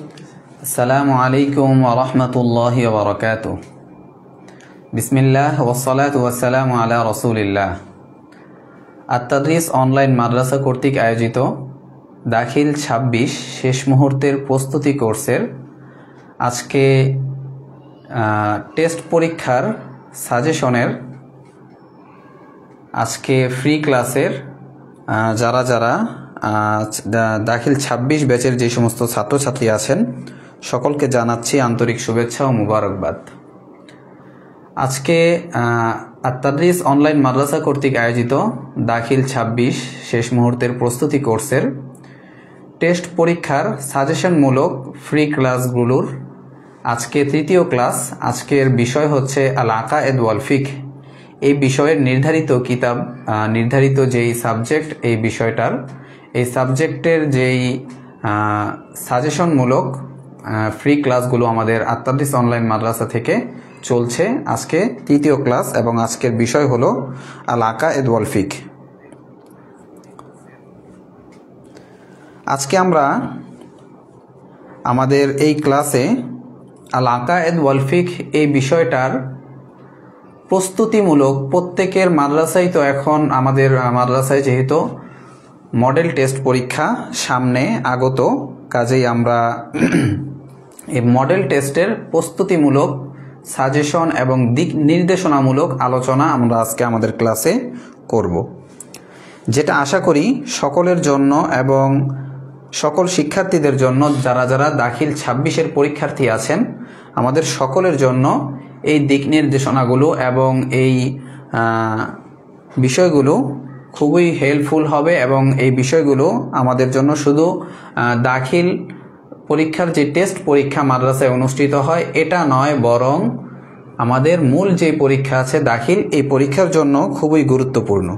আসসালামু আলাইকুম ওয়া রাহমাতুল্লাহি ওয়া বারাকাতুহু। বিসমিল্লাহ ওয়াসসালাতু ওয়াসসালামু আলা রাসূলিল্লাহ। আত-তাদরিস অনলাইন মাদ্রাসা কর্তৃক আয়োজিত দাখিল ২৬ শেষ মুহূর্তের প্রস্তুতি কোর্সের আজকে টেস্ট পরীক্ষার সাজেশনের আজকে ফ্রি ক্লাসের যারা দাখিল ২৬ ব্যাচের যে সমস্ত ছাত্রছাত্রী আছেন সকলকে জানাচ্ছি আন্তরিক শুভেচ্ছা ও মুবারকবাদ। আজকে আত-তাদরিস অনলাইন মাদ্রাসা কর্তৃক আয়োজিত দাখিল ২৬ শেষ মুহূর্তের প্রস্তুতি কোর্সের টেস্ট পরীক্ষার সাজেশনমূলক ফ্রি ক্লাসগুলোর আজকে তৃতীয় ক্লাস। আজকের বিষয় হচ্ছে আল আকায়েদ ওয়াল ফিকহ। এই বিষয়ের নির্ধারিত কিতাব, নির্ধারিত যেই সাবজেক্ট, এই বিষয়টার এই সাবজেক্টের যেই সাজেশনমূলক ফ্রি ক্লাসগুলো আমাদের আত-তাদরিস অনলাইন মাদ্রাসা থেকে চলছে। আজকে তৃতীয় ক্লাস এবং আজকের বিষয় হলো আল আকায়েদ ওয়াল ফিকহ। আজকে আমরা আমাদের এই ক্লাসে আল আকায়েদ ওয়াল ফিকহ এই বিষয়টার প্রস্তুতিমূলক, প্রত্যেকের মাদ্রাসায় তো এখন আমাদের মাদ্রাসায় যেহেতু মডেল টেস্ট পরীক্ষা সামনে আগত, কাজেই আমরা এই মডেল টেস্টের প্রস্তুতিমূলক সাজেশন এবং দিক নির্দেশনামূলক আলোচনা আমরা আজকে আমাদের ক্লাসে করব, যেটা আশা করি সকলের জন্য এবং সকল শিক্ষার্থীদের জন্য, যারা দাখিল ২৬-এর পরীক্ষার্থী আছেন, আমাদের সকলের জন্য এই দিক নির্দেশনাগুলো এবং এই বিষয়গুলো খুবই হেল্পফুল হবে। এবং এই বিষয়গুলো আমাদের জন্য শুধু দাখিল পরীক্ষার যে টেস্ট পরীক্ষা মাদ্রাসায় অনুষ্ঠিত হয় এটা নয়, বরং আমাদের মূল যে পরীক্ষা আছে দাখিল, এই পরীক্ষার জন্য খুবই গুরুত্বপূর্ণ।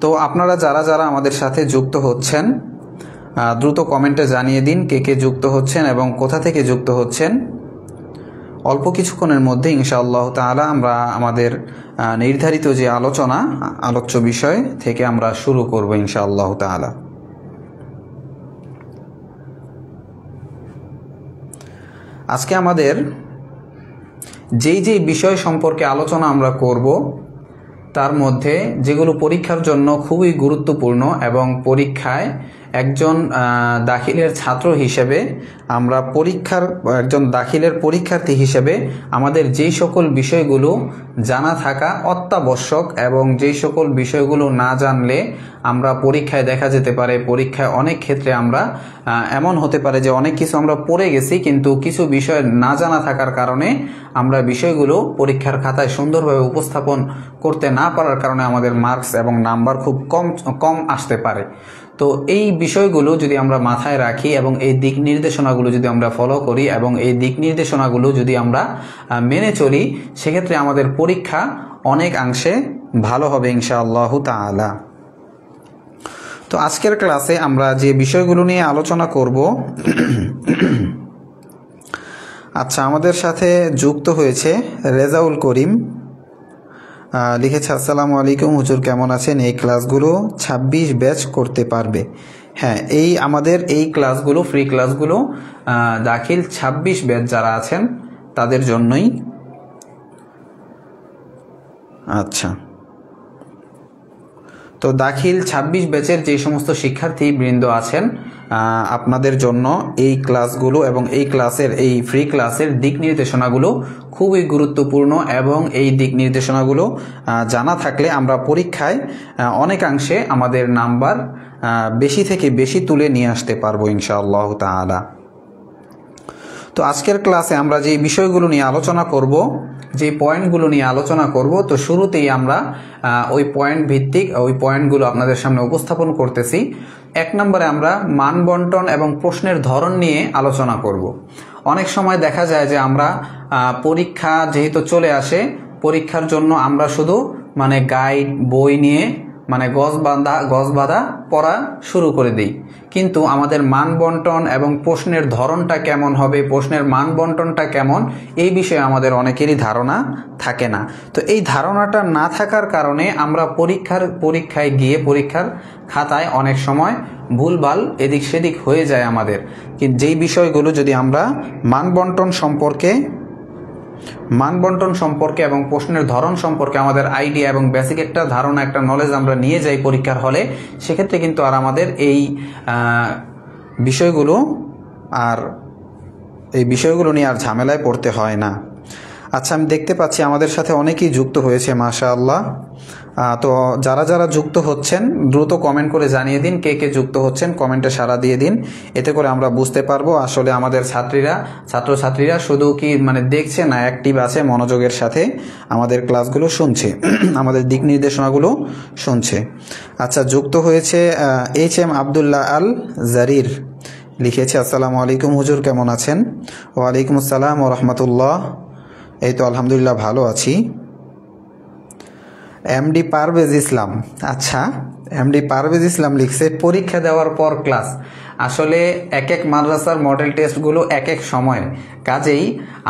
তো আপনারা যারা আমাদের সাথে যুক্ত হচ্ছেন দ্রুত কমেন্টে জানিয়ে দিন কে কে যুক্ত হচ্ছেন এবং কোথা থেকে যুক্ত হচ্ছেন। অল্প কিছুক্ষণের মধ্যে ইনশাআল্লাহ তাআলা আমরা আমাদের নির্ধারিত যে আলোচ্য বিষয় থেকে আমরা শুরু করব ইনশাআল্লাহ তাআলা। আজকে আমাদের যেই বিষয় সম্পর্কে আলোচনা আমরা করব তার মধ্যে যেগুলো পরীক্ষার জন্য খুবই গুরুত্বপূর্ণ এবং পরীক্ষায় একজন দাখিলের ছাত্র হিসেবে আমরা একজন দাখিলের পরীক্ষার্থী হিসেবে আমাদের যেই সকল বিষয়গুলো জানা থাকা অত্যাবশ্যক এবং যেই সকল বিষয়গুলো না জানলে আমরা পরীক্ষায় দেখা যেতে পারে, পরীক্ষায় অনেক ক্ষেত্রে আমরা এমন হতে পারে যে অনেক কিছু আমরা পড়ে গেছি কিন্তু কিছু বিষয় না জানা থাকার কারণে আমরা বিষয়গুলো পরীক্ষার খাতায় সুন্দরভাবে উপস্থাপন করতে না পারার কারণে আমাদের মার্কস এবং নাম্বার খুব কম আসতে পারে। তো এই বিষয়গুলো যদি আমরা মাথায় রাখি এবং এই দিক নির্দেশনাগুলো যদি আমরা ফলো করি এবং এই দিক নির্দেশনাগুলো যদি আমরা মেনে চলি, সেক্ষেত্রে আমাদের পরীক্ষা অনেকাংশে ভালো হবে ইনশাআল্লাহু তাআলা। তো আজকের ক্লাসে আমরা যে বিষয়গুলো নিয়ে আলোচনা করব, আচ্ছা, আমাদের সাথে যুক্ত হয়েছে রেজাউল করিম, লিখেছে আসসালামু আলাইকুম হুজুর, কেমন আছেন? এই ক্লাসগুলো ২৬ ব্যাচ করতে পারবে? হ্যাঁ, আমাদের এই ক্লাসগুলো, ফ্রি ক্লাসগুলো দাখিল ২৬ ব্যাচ যারা আছেন তাদের জন্যই। আচ্ছা, তো দাখিল ২৬ ব্যাচের যে সমস্ত শিক্ষার্থী বৃন্দ আছেন আপনাদের জন্য এই ক্লাসগুলো এবং এই ফ্রি ক্লাসের দিক নির্দেশনাগুলো খুবই গুরুত্বপূর্ণ এবং এই দিক নির্দেশনাগুলো জানা থাকলে আমরা পরীক্ষায় অনেকাংশে আমাদের নাম্বার বেশি থেকে বেশি তুলে নিয়ে আসতে পারবো ইনশাআল্লাহ তাআলা। তো আজকের ক্লাসে আমরা যে বিষয়গুলো নিয়ে আলোচনা করব, যে পয়েন্টগুলো নিয়ে আলোচনা করব, তো শুরুতেই আমরা ওই পয়েন্ট ভিত্তিক ওই পয়েন্টগুলো আপনাদের সামনে উপস্থাপন করতেছি। ১ নম্বরে আমরা মান বন্টন এবং প্রশ্নের ধরন নিয়ে আলোচনা করব। অনেক সময় দেখা যায় যে আমরা পরীক্ষা যেহেতু চলে আসে, পরীক্ষার জন্য আমরা শুধু গাইড বই নিয়ে মানে গজ বাঁধা পড়া শুরু করে দিই, কিন্তু আমাদের মান বন্টন এবং প্রশ্নের ধরনটা কেমন হবে, প্রশ্নের মান বন্টনটা কেমন, এই বিষয়ে আমাদের অনেকেরই ধারণা থাকে না। তো এই ধারণাটা না থাকার কারণে আমরা পরীক্ষায় গিয়ে পরীক্ষার খাতায় অনেক সময় ভুলভাল এদিক সেদিক হয়ে যায় আমাদের। কিন্তু যেই বিষয়গুলো যদি আমরা মান বন্টন সম্পর্কে এবং প্রশ্নের ধরন সম্পর্কে আমাদের আইডিয়া এবং বেসিক একটা ধারণা, একটা নলেজ আমরা নিয়ে যাই পরীক্ষার হলে, সেক্ষেত্রে কিন্তু আর আমাদের এই বিষয়গুলো নিয়ে আর ঝামেলায় পড়তে হয় না। আচ্ছা, আমি দেখতে পাচ্ছি আমাদের সাথে অনেকেই যুক্ত হয়েছে, মাশাআল্লাহ। তো যারা যারা যুক্ত হচ্ছেন দ্রুত কমেন্ট করে জানিয়ে দিন কে কে যুক্ত হচ্ছেন, কমেন্টে সাড়া দিয়ে দিন। এতে করে আমরা বুঝতে পারবো আসলে আমাদের ছাত্রছাত্রীরা শুধু কি মানে দেখছে না, অ্যাক্টিভ আছে, মনোযোগের সাথে আমাদের ক্লাসগুলো শুনছে, আমাদের দিক নির্দেশনাগুলো শুনছে। আচ্ছা, যুক্ত হয়েছে HM আবদুল্লাহ আল জারির, লিখেছে আসসালামু আলাইকুম হুজুর, কেমন আছেন? ওয়ালাইকুম আসসালাম ওয়া রাহমাতুল্লাহ। এই তো আলহামদুলিল্লাহ ভালো আছি। MD পারভেজ ইসলাম, আচ্ছা MD পারভেজ ইসলাম লিখছে পরীক্ষা দেওয়ার পর ক্লাস। আসলে এক এক মাদ্রাসার মডেল টেস্টগুলো এক এক সময়, কাজেই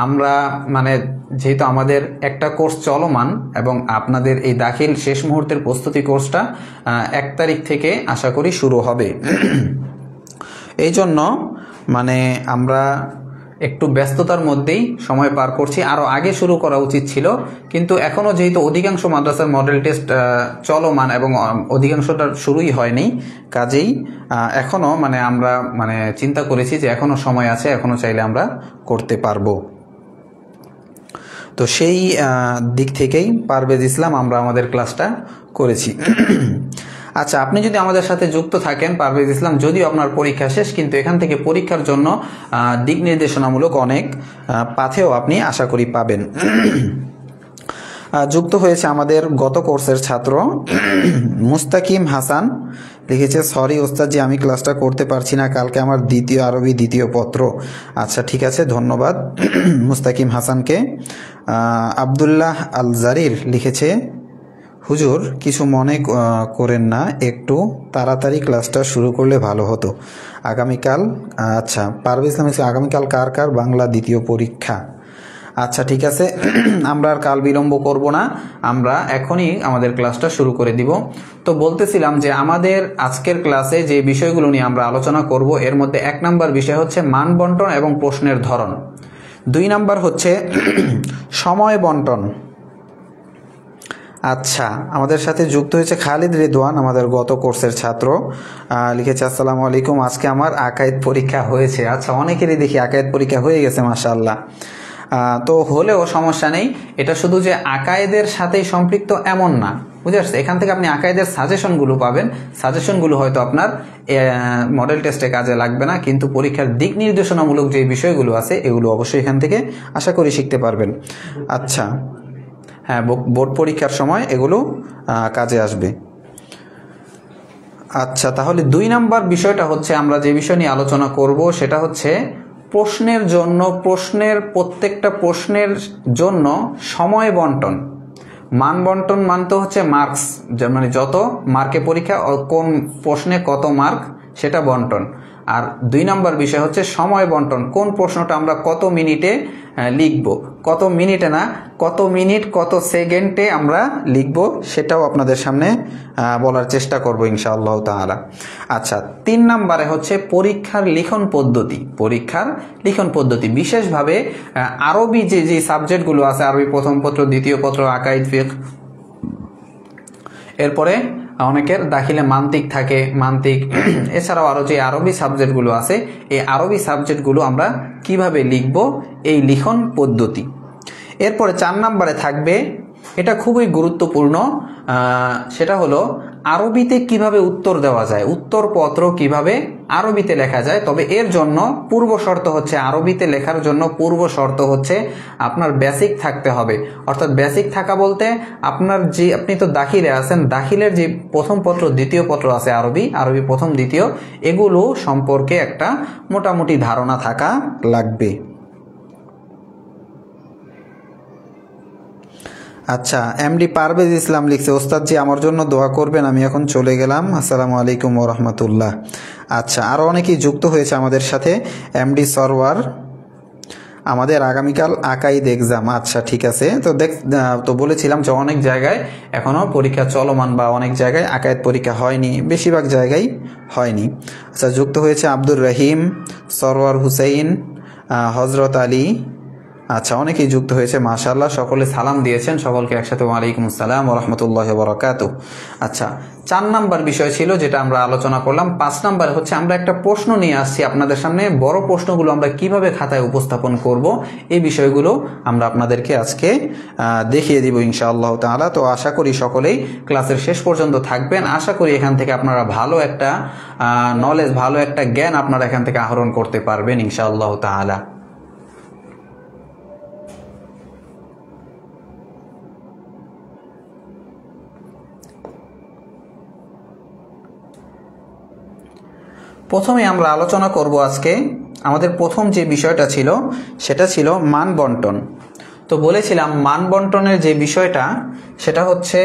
আমরা মানে যেহেতু আমাদের একটা কোর্স চলমান এবং আপনাদের এই দাখিল শেষ মুহূর্তের প্রস্তুতি কোর্সটা 1 তারিখ থেকে আশা করি শুরু হবে, এই জন্য মানে আমরা একটু ব্যস্ততার মধ্যেই সময় পার করছি। আরও আগে শুরু করা উচিত ছিল, কিন্তু এখনও যেহেতু অধিকাংশ মাদ্রাসার মডেল টেস্ট চলমান এবং অধিকাংশটা শুরুই হয়নি, কাজেই এখনও মানে আমরা মানে চিন্তা করেছি যে এখনও সময় আছে, এখনও চাইলে আমরা করতে পারবো। তো সেই দিক থেকেই পারভেজ ইসলাম আমরা আমাদের ক্লাসটা করেছি। আচ্ছা, আপনি যদি আমাদের সাথে যুক্ত থাকেন, পারভেজ ইসলাম, যদিও আপনার পরীক্ষা শেষ, কিন্তু এখান থেকে পরীক্ষার জন্য দিক নির্দেশনামূলক অনেক পাথেও আপনি আশা করি পাবেন। যুক্ত হয়েছে আমাদের গত কোর্সের ছাত্র মুস্তাকিম হাসান, লিখেছে সরি ওস্তাদজি, আমি ক্লাসটা করতে পারছি না, কালকে আমার আরবি দ্বিতীয় পত্র। আচ্ছা ঠিক আছে, ধন্যবাদ মুস্তাকিম হাসানকে। আবদুল্লাহ আল জারির লিখেছে হুজুর কিছু মনে করেন না, একটু তাড়াতাড়ি ক্লাসটা শুরু করলে ভালো হতো। আগামীকাল, আচ্ছা পারভেজ ইসলাম, আগামীকাল কার বাংলা দ্বিতীয় পরীক্ষা? আচ্ছা ঠিক আছে, আমরা আর কাল বিলম্ব করব না, আমরা এখনই আমাদের ক্লাসটা শুরু করে দিব। তো বলতেছিলাম যে আমাদের আজকের ক্লাসে যে বিষয়গুলো নিয়ে আমরা আলোচনা করব, এর মধ্যে 1 নম্বর বিষয় হচ্ছে মান বন্টন এবং প্রশ্নের ধরন, 2 নম্বর হচ্ছে সময় বন্টন। আচ্ছা, আমাদের সাথে যুক্ত হয়েছে খালিদ রেদওয়ান, আমাদের গত কোর্সের ছাত্র, লিখেছে আসসালামু আলাইকুম, আজকে আমার আকায়েদ পরীক্ষা হয়েছে। আচ্ছা, অনেকেরই দেখি আকায়েদ পরীক্ষা হয়ে গেছে, মাশাআল্লাহ। তো হলেও সমস্যা নেই, এটা শুধু যে আকায়েদের সাথেই সম্পৃক্ত এমন না, বুঝে আসছে? এখান থেকে আপনি আকায়েদের সাজেশনগুলো পাবেন, সাজেশনগুলো হয়তো আপনার মডেল টেস্টে কাজে লাগবে না, কিন্তু পরীক্ষার দিক নির্দেশনামূলক যে বিষয়গুলো আছে এগুলো অবশ্যই এখান থেকে আশা করি শিখতে পারবেন। আচ্ছা হ্যাঁ, বোর্ড পরীক্ষার সময় এগুলো কাজে আসবে। আচ্ছা, তাহলে 2 নম্বর বিষয়টা হচ্ছে আমরা যে বিষয় নিয়ে আলোচনা করব সেটা হচ্ছে প্রশ্নের জন্য, প্রত্যেকটা প্রশ্নের জন্য সময় বন্টন। মান বন্টন মানতে হচ্ছে মার্কস, মানে যত মার্কে পরীক্ষা, কোন প্রশ্নে কত মার্ক সেটা বন্টন। আর 2 নম্বর বিষয় হচ্ছে সময় বন্টন, কোন প্রশ্নটা আমরা কত মিনিটে লিখব, কত মিনিটে না, কত মিনিট কত সেকেন্ডে আমরা লিখব, সেটাও আপনাদের সামনে বলার চেষ্টা করব ইনশাআল্লাহ তাআলা। আচ্ছা, 3 নম্বরে হচ্ছে পরীক্ষার লিখন পদ্ধতি, বিশেষভাবে আরবি যে সাবজেক্টগুলো আছে, আরবি প্রথম পত্র, দ্বিতীয় পত্র, আকাইদ, ফিকহ, এরপরে অনেকের দাখিলে মান্তিক থাকে, এছাড়াও আরও যে আরবি সাবজেক্টগুলো আছে, এই আরবি সাবজেক্টগুলো আমরা কিভাবে লিখব, এই লিখন পদ্ধতি। এরপরে 4 নম্বরে থাকবে, এটা খুবই গুরুত্বপূর্ণ, সেটা হলো আরবিতে কিভাবে উত্তর দেওয়া যায়, উত্তরপত্র কিভাবে আরবিতে লেখা যায়। তবে এর জন্য পূর্ব শর্ত হচ্ছে, আরবিতে লেখার জন্য পূর্ব শর্ত হচ্ছে আপনার বেসিক থাকতে হবে। অর্থাৎ বেসিক থাকা বলতে আপনি তো দাখিলে আছেন, দাখিলের যে প্রথম পত্র দ্বিতীয় পত্র আছে আরবি প্রথম দ্বিতীয়, এগুলো সম্পর্কে একটা মোটামুটি ধারণা থাকা লাগবে। আচ্ছা, এমডি পারভেজ ইসলাম লিখছে, ওস্তাদ জি আমার জন্য দোয়া করবেন, আমি এখন চলে গেলাম, আসসালামু আলাইকুম ওয়া রাহমাতুল্লাহ। আচ্ছা, আরও অনেকেই যুক্ত হয়েছে আমাদের সাথে। এমডি সরওয়ার, আমাদের আগামীকাল আকাইদ এক্সাম। আচ্ছা ঠিক আছে, তো বলেছিলাম যে অনেক জায়গায় এখনও পরীক্ষা চলমান বা অনেক জায়গায় আকাইদ পরীক্ষা হয়নি, বেশিরভাগ জায়গায় হয়নি। আচ্ছা, যুক্ত হয়েছে আব্দুর রহিম, সরওয়ার হুসাইন, হজরত আলী। আচ্ছা, অনেকেই যুক্ত হয়েছে, মাশাআল্লাহ, সকলে সালাম দিয়েছেন, সকলকে একসাথে ওয়ালাইকুম আসসালাম ওয়া রাহমাতুল্লাহি ওয়া বারাকাতুহু। আচ্ছা, 4 নাম্বার বিষয় ছিল যেটা আমরা আলোচনা করলাম। 5 নাম্বার হচ্ছে আমরা একটা প্রশ্ন নিয়ে আসছি আপনাদের সামনে, বড় প্রশ্নগুলো আমরা কিভাবে খাতায় উপস্থাপন করব এই বিষয়গুলো আমরা আপনাদেরকে আজকে দেখিয়ে দিব ইনশাআল্লাহ তাআলা। তো আশা করি সকলেই ক্লাসের শেষ পর্যন্ত থাকবেন। আশা করি এখান থেকে আপনারা ভালো একটা নলেজ, ভালো একটা জ্ঞান আপনারা এখান থেকে আহরণ করতে পারবেন ইনশাআল্লাহ তাআলা। প্রথমে আমরা আলোচনা করব আজকে আমাদের প্রথম যে বিষয়টা ছিল সেটা ছিল মান বন্টন। তো বলেছিলাম মান বন্টনের যে বিষয়টা সেটা হচ্ছে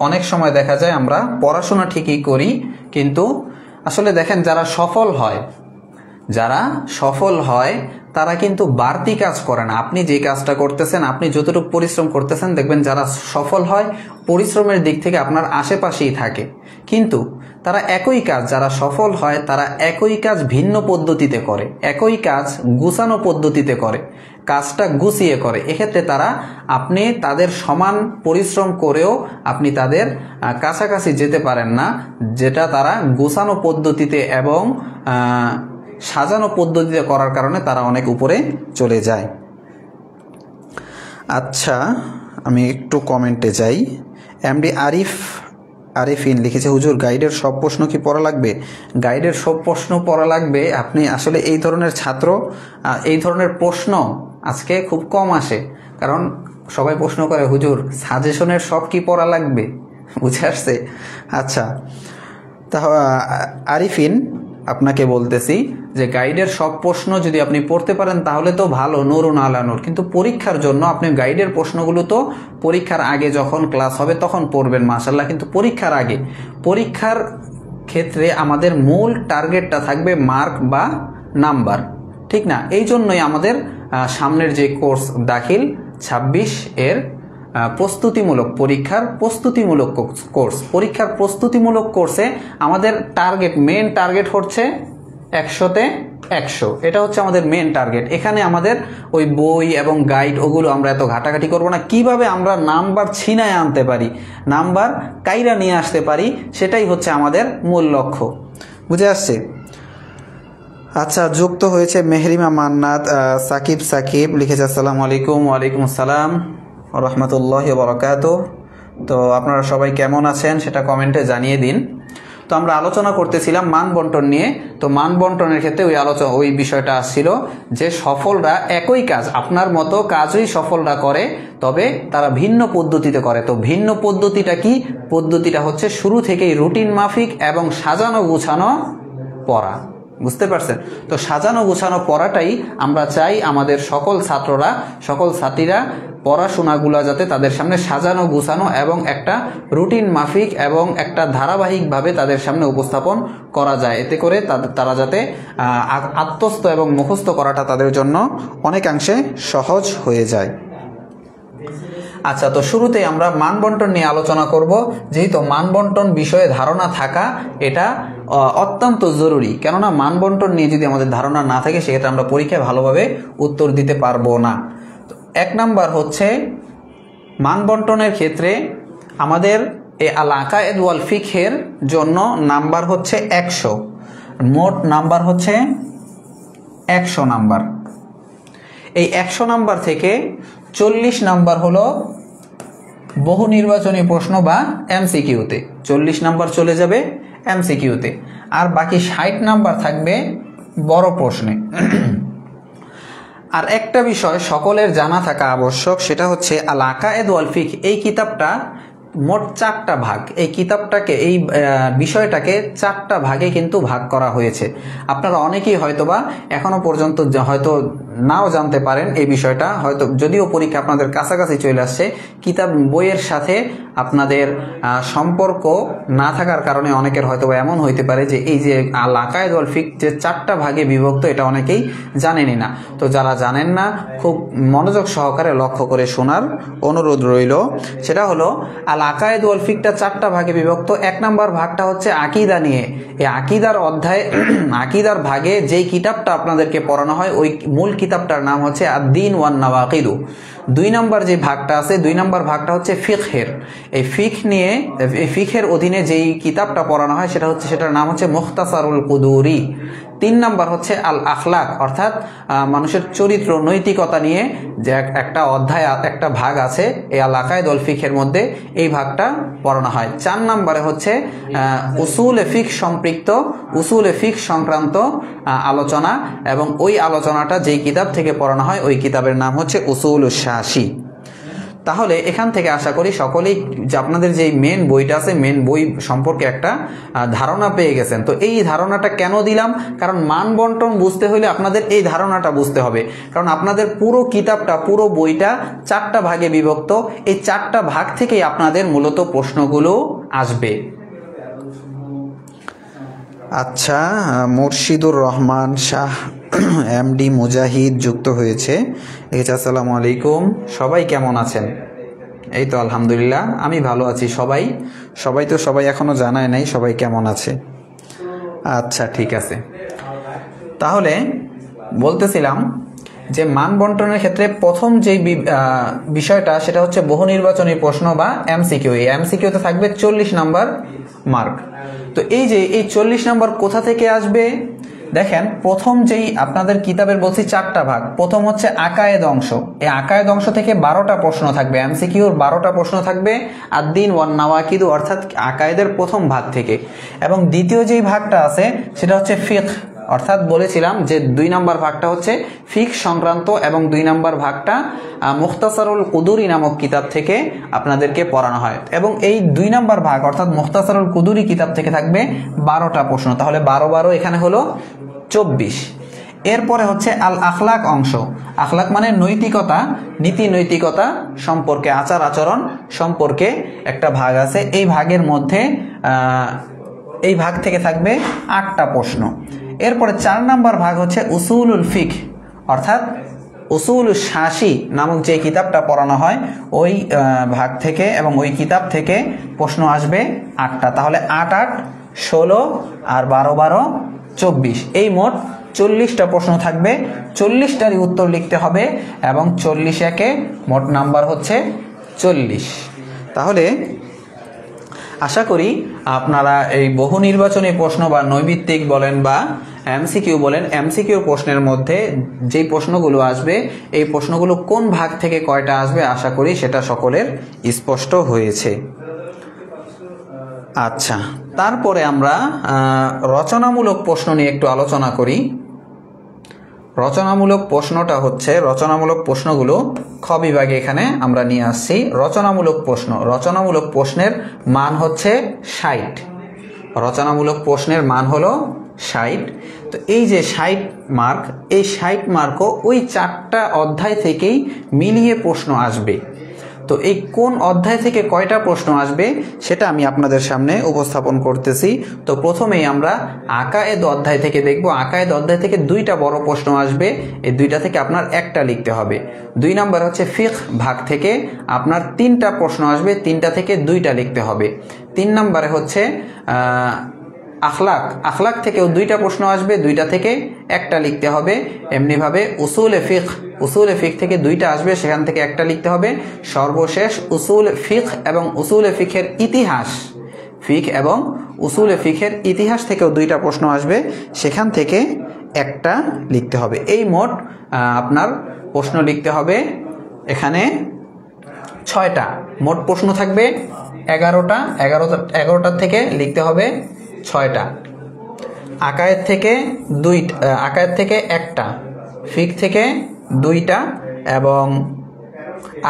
অনেক সময় দেখা যায় আমরা পড়াশোনা ঠিকই করি, কিন্তু আসলে দেখেন যারা সফল হয় তারা কিন্তু বাড়তি কাজ করে না। আপনি যে কাজটা করতেছেন, আপনি যতটুকু পরিশ্রম করতেছেন, দেখবেন যারা সফল হয় পরিশ্রমের দিক থেকে আপনার আশেপাশেই থাকে, কিন্তু তারা একই কাজ, যারা সফল হয় তারা একই কাজ ভিন্ন পদ্ধতিতে করে, একই কাজ গুছানো পদ্ধতিতে করে, কাজটা গুছিয়ে করে। এক্ষেত্রে আপনি তাদের সমান পরিশ্রম করেও আপনি তাদের কাছাকাছি যেতে পারেন না, যেটা তারা গুছানো পদ্ধতিতে এবং সাজানো পদ্ধতিতে করার কারণে তারা অনেক উপরে চলে যায়। আচ্ছা, আমি একটু কমেন্টে যাই। এমডি আরিফিন লিখেছে, হুজুর গাইডের সব প্রশ্ন কি পড়া লাগবে? গাইডের সব প্রশ্ন পড়া লাগবে? আপনি আসলে এই ধরনের ছাত্র, এই ধরনের প্রশ্ন আজকে খুব কম আসে, কারণ সবাই প্রশ্ন করে হুজুর সাজেশনের সব কি পড়া লাগবে, বুঝে আসছে? আচ্ছা, তা আরিফিন আপনাকে বলতেছি যে গাইডের সব প্রশ্ন যদি আপনি পড়তে পারেন তাহলে তো ভালো, নুরুন আলা নূর, কিন্তু পরীক্ষার জন্য আপনি গাইডের প্রশ্নগুলো তো পরীক্ষার আগে যখন ক্লাস হবে তখন পড়বেন মাশাআল্লাহ, কিন্তু পরীক্ষার ক্ষেত্রে আমাদের মূল টার্গেটটা থাকবে মার্ক বা নাম্বার, ঠিক না? এই জন্যই আমাদের সামনের যে কোর্স দাখিল 26 এর প্রস্তুতিমূলক পরীক্ষার প্রস্তুতিমূলক কোর্স, পরীক্ষার প্রস্তুতিমূলক কোর্সে আমাদের মেন টার্গেট হচ্ছে 100-তে 100, এটা হচ্ছে আমাদের মেন টার্গেট। এখানে আমাদের ওই বই এবং গাইড ওগুলো আমরা এত ঘাটাঘাটি করব না, কিভাবে আমরা নাম্বার ছিনায় আনতে পারি, নাম্বার কাইরা নিয়ে আসতে পারি, সেটাই হচ্ছে আমাদের মূল লক্ষ্য, বুঝে আসছে? আচ্ছা, যুক্ত হয়েছে মেহরিমা মান্নাত, সাকিব লিখেছে, আসসালামু আলাইকুম। ওয়ালাইকুম আসসালাম রহমতুল্লাহ বারাকাতুহু। তো আপনারা সবাই কেমন আছেন সেটা কমেন্টে জানিয়ে দিন। তো আমরা আলোচনা করতেছিলাম মান বন্টন নিয়ে। তো মান বন্টনের ক্ষেত্রে ওই বিষয়টা আসছিল যে সফলরা একই কাজ, আপনার মতো কাজই সফলরা করে, তবে তারা ভিন্ন পদ্ধতিতে করে। তো ভিন্ন পদ্ধতিটা কি? পদ্ধতিটা হচ্ছে শুরু থেকেই রুটিন মাফিক এবং সাজানো গুছানো পড়া, বুঝতে পারছেন? তো সাজানো গুছানো পড়াটাই আমরা চাই আমাদের সকল ছাত্রীরা পড়াশোনাগুলো যাতে তাদের সামনে সাজানো গুছানো এবং একটা রুটিন মাফিক এবং একটা ধারাবাহিকভাবে তাদের সামনে উপস্থাপন করা যায়, এতে করে তারা যাতে আত্মস্থ এবং মুখস্থ করাটা তাদের জন্য অনেকাংশে সহজ হয়ে যায়। আচ্ছা, তো শুরুতেই আমরা মান বন্টন নিয়ে আলোচনা করব। যেহেতু মান বন্টন বিষয়ে ধারণা থাকা এটা অত্যন্ত জরুরি, কেননা মান বন্টন নিয়ে যদি আমাদের ধারণা না থাকে সেক্ষেত্রে আমরা পরীক্ষায় ভালোভাবে উত্তর দিতে পারবো না। 1 নাম্বার হচ্ছে মান বন্টনের ক্ষেত্রে আমাদের এই আল আকায়েদ ওয়াল ফিকহের জন্য নাম্বার হচ্ছে 100, মোট নাম্বার হচ্ছে 100 নাম্বার। এই 100 নাম্বার থেকে 40 নাম্বার হলো বহু নির্বাচনী প্রশ্ন বা এমসিকিউতে, 40 নাম্বার চলে যাবে এমসিকিউতে, আর বাকি 60 নাম্বার থাকবে বড় প্রশ্নে। আর একটা বিষয় সকলের জানা থাকা আবশ্যক, সেটা হচ্ছে আল আকায়েদ ওয়াল ফিকহ। এই কিতাবটা মোট 4টা ভাগ, এই কিতাবটাকে এই বিষয়টাকে 4টা ভাগে কিন্তু ভাগ করা হয়েছে। আপনারা অনেকেই হয়তোবা এখনো পর্যন্ত হয়তো নাও জানতে পারেন এই বিষয়টা, হয়তো যদিও পরীক্ষা আপনাদের কাছাকাছি চলে আসছে, কিতাব বইয়ের সাথে আপনাদের সম্পর্ক না থাকার কারণে অনেকের হয়তোবা এমন হইতে পারে যে এই যে আল আকায়েদ ওয়াল ফিকহ যে 4টা ভাগে বিভক্ত, এটা অনেকেই জানেনই না। তো যারা জানেন না, খুব মনোযোগ সহকারে লক্ষ্য করে শোনার অনুরোধ রইল। সেটা হলো আল আকায়েদ ওয়াল ফিকহটা 4টা ভাগে বিভক্ত। 1 নম্বর ভাগটা হচ্ছে আকীদা নিয়ে। এই আকীদার অধ্যায়, আকীদার ভাগে যেই কিতাবটা আপনাদেরকে পড়ানো হয় ওই মূল কিতাবটার নাম হচ্ছে আদ-দীন ওয়ান নওয়াকিদু। 2 নম্বর যে ভাগটা আছে, 2 নম্বর ভাগটা হচ্ছে ফিকহের। এই ফিকহ নিয়ে, এই ফিকহের অধীনে যেই কিতাবটা পড়ানো হয় সেটার নাম হচ্ছে মুখতাসারুল কুদুরি। 3 নম্বর হচ্ছে আল আখলাক, অর্থাৎ মানুষের চরিত্র নৈতিকতা নিয়ে যে একটা অধ্যায়, একটা ভাগ আছে এই আল আকায়েদ ওয়াল ফিকহের মধ্যে, এই ভাগটা পড়ানো হয়। 4 নম্বরে হচ্ছে উসুলে ফিকহ সম্পৃক্ত, উসুলে ফিকহ সংক্রান্ত আলোচনা, এবং ওই আলোচনাটা যেই কিতাব থেকে পড়ানো হয় ওই কিতাবের নাম হচ্ছে উসুলুশ শাসি। তাহলে এখান থেকে আশা করি সকলেই যে আপনাদের যে মেন বইটা আছে, মেন বই সম্পর্কে একটা ধারণা পেয়ে গেছেন। তো এই ধারণাটা কেন দিলাম? কারণ মান বন্টন বুঝতে হলে আপনাদের এই ধারণাটা বুঝতে হবে। কারণ আপনাদের পুরো কিতাবটা, পুরো বইটা 4টা ভাগে বিভক্ত। এই 4টা ভাগ থেকেই আপনাদের মূলত প্রশ্নগুলো আসবে। আচ্ছা, মুর্শিদুর রহমান শাহ এমডি মুজাহিদ যুক্ত হয়েছে। লিখেছে আসসালামু আলাইকুম, সবাই কেমন আছেন? এই তো আলহামদুলিল্লাহ, আমি ভালো আছি। সবাই এখনো জানায় নাই সবাই কেমন আছে। আচ্ছা ঠিক আছে, তাহলে বলতেছিলাম যে মান বন্টনের ক্ষেত্রে প্রথম যে বিষয়টা সেটা হচ্ছে বহু নির্বাচনী প্রশ্ন বা এমসিকিউ। এই এমসিকিউতে থাকবে 40 নাম্বার মার্ক। তো এই যে এই 40 নাম্বার কোথা থেকে আসবে? দেখেন, প্রথম যেই আপনাদের কিতাবের বলছি 4টা ভাগ, প্রথম হচ্ছে আকায়েদ অংশ। এই আকায়েদ অংশ থেকে 12টা প্রশ্ন থাকবে, এমসিকিউর 12টা প্রশ্ন থাকবে আদ-দীন ওয়ান নওয়াকিদু, অর্থাৎ আকায়েদের প্রথম ভাগ থেকে। এবং দ্বিতীয় যেই ভাগটা আছে সেটা হচ্ছে ফিকহ, অর্থাৎ বলেছিলাম যে 2 নম্বর ভাগটা হচ্ছে ফিকহ সংক্রান্ত, এবং 2 নম্বর ভাগটা মুখতাসারুল কুদুরি নামক কিতাব থেকে আপনাদেরকে পড়ানো হয়। এবং এই 2 নম্বর ভাগ অর্থাৎ মুখতাসারুল কুদুরি কিতাব থেকে থাকবে 12টা প্রশ্ন। তাহলে 12 এখানে হলো 24। এরপরে হচ্ছে আল আখলাক অংশ। আখলাক মানে নৈতিকতা, নীতি নৈতিকতা সম্পর্কে, আচার আচরণ সম্পর্কে একটা ভাগ আছে। এই ভাগের মধ্যে এই ভাগ থেকে থাকবে 8টা প্রশ্ন। এরপরে 4 নম্বর ভাগ হচ্ছে উসুলুল ফিকহ, অর্থাৎ উসুলুশ শাসি নামক যে কিতাবটা পড়ানো হয় ওই ভাগ থেকে এবং ওই কিতাব থেকে প্রশ্ন আসবে 8টা। তাহলে 8 8 16 আর 12 12 24, এই মোট 40টা প্রশ্ন থাকবে। 40টারই উত্তর লিখতে হবে এবং 40 একে মোট নাম্বার হচ্ছে 40। তাহলে আশা করি আপনারা এই বহু নির্বাচনী প্রশ্ন বা নৈমিত্তিক বলেন বা এমসিকিউ বলেন, এমসিকিউ প্রশ্নের মধ্যে যেই প্রশ্নগুলো আসবে এই প্রশ্নগুলো কোন ভাগ থেকে কয়টা আসবে আশা করি সেটা সকলের স্পষ্ট হয়েছে। আচ্ছা, তারপরে আমরা রচনামূলক প্রশ্ন নিয়ে একটু আলোচনা করি। রচনামূলক প্রশ্নটা হচ্ছে, রচনামূলক প্রশ্নগুলো খ বিভাগে এখানে আমরা নিয়ে আসছি। রচনামূলক প্রশ্ন, রচনামূলক প্রশ্নের মান হচ্ছে 60। রচনামূলক প্রশ্নের মান হলো 60। তো এই যে 60 মার্ক, এই 60 মার্কও ওই 4টা অধ্যায় থেকেই মিলিয়ে প্রশ্ন আসবে। তো এই কোন অধ্যায় থেকে কয়টা প্রশ্ন আসবে সেটা আমি আপনাদের সামনে উপস্থাপন করতেছি। তো প্রথমেই আমরা আকায়েদ অধ্যায় থেকে দেখব। আকায়েদ অধ্যায় থেকে 2টা বড় প্রশ্ন আসবে, এই 2টা থেকে আপনার একটা লিখতে হবে। 2 নম্বর হচ্ছে ফিকহ ভাগ থেকে আপনার 3টা প্রশ্ন আসবে, 3টা থেকে 2টা লিখতে হবে। 3 নম্বরে হচ্ছে আখলাক, আখলাক থেকেও 2টা প্রশ্ন আসবে, 2টা থেকে একটা লিখতে হবে। এমনিভাবে উসুলে ফিকহ, উসুলে ফিকহ থেকে 2টা আসবে, সেখান থেকে একটা লিখতে হবে। সর্বশেষ উসুল ফিকহ এবং উসুলে ফিকহের ইতিহাস, ফিকহ এবং উসুলে ফিকহের ইতিহাস থেকেও 2টা প্রশ্ন আসবে, সেখান থেকে একটা লিখতে হবে। এই মোট আপনার প্রশ্ন লিখতে হবে এখানে 6টা। মোট প্রশ্ন থাকবে 11টা, 11টার থেকে লিখতে হবে 6টা। আকায়েদ থেকে 2টা, আকায়েদ থেকে একটা, ফিকহ থেকে 2টা এবং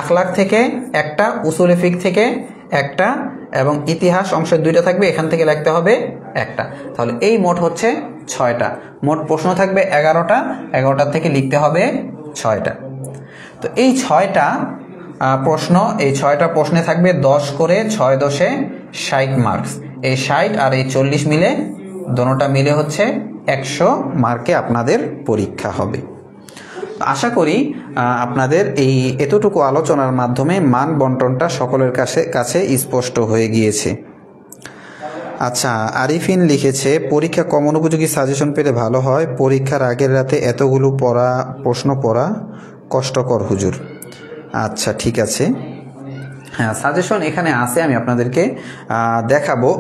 আখলাক থেকে একটা, উসুলে ফিকহ থেকে একটা, এবং ইতিহাস অংশের 2টা থাকবে, এখান থেকে লিখতে হবে একটা। তাহলে এই মোট হচ্ছে 6টা। মোট প্রশ্ন থাকবে 11টা, 11টার থেকে লিখতে হবে 6টা। তো এই 6টা প্রশ্ন, এই 6টা প্রশ্নে থাকবে 10 করে, 6 10 60 মার্কস। এই 60 আর এই 40 মিলে, দোনোটা মিলে হচ্ছে 100 মার্কে আপনাদের পরীক্ষা হবে। আশা করি আপনাদের এই এতটুকু আলোচনার মাধ্যমে মান বন্টনটা সকলের কাছে স্পষ্ট হয়ে গিয়েছে। আচ্ছা, আরিফিন লিখেছে, পরীক্ষা কমন উপযোগী সাজেশন পেলে ভালো হয়, পরীক্ষার আগের রাতে এতগুলো প্রশ্ন পড়া কষ্টকর হুজুর। আচ্ছা, ঠিক আছে, হ্যাঁ, সাজেশন এখানে আছে, আমি আপনাদেরকে দেখাবো।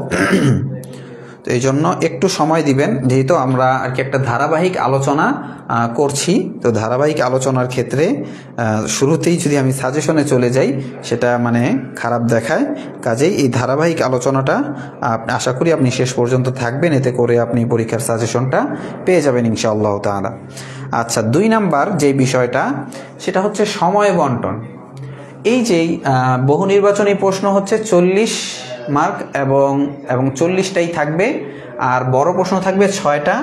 তো এই জন্য একটু সময় দিবেন, যেহেতু আমরা আর কি একটা ধারাবাহিক আলোচনা করছি। তো ধারাবাহিক আলোচনার ক্ষেত্রে শুরুতেই যদি আমি সাজেশনে চলে যাই, সেটা মানে খারাপ দেখায়। কাজেই এই ধারাবাহিক আলোচনাটা আশা করি আপনি শেষ পর্যন্ত থাকবেন, এতে করে আপনি পরীক্ষার সাজেশনটা পেয়ে যাবেন ইনশাআল্লাহ তাআলা। আচ্ছা, 2 নাম্বার যে বিষয়টা, সেটা হচ্ছে সময় বন্টন। এই যেই বহু নির্বাচনী প্রশ্ন হচ্ছে 40 মার্ক এবং 40টাই থাকবে, আর বড় প্রশ্ন থাকবে 6টা,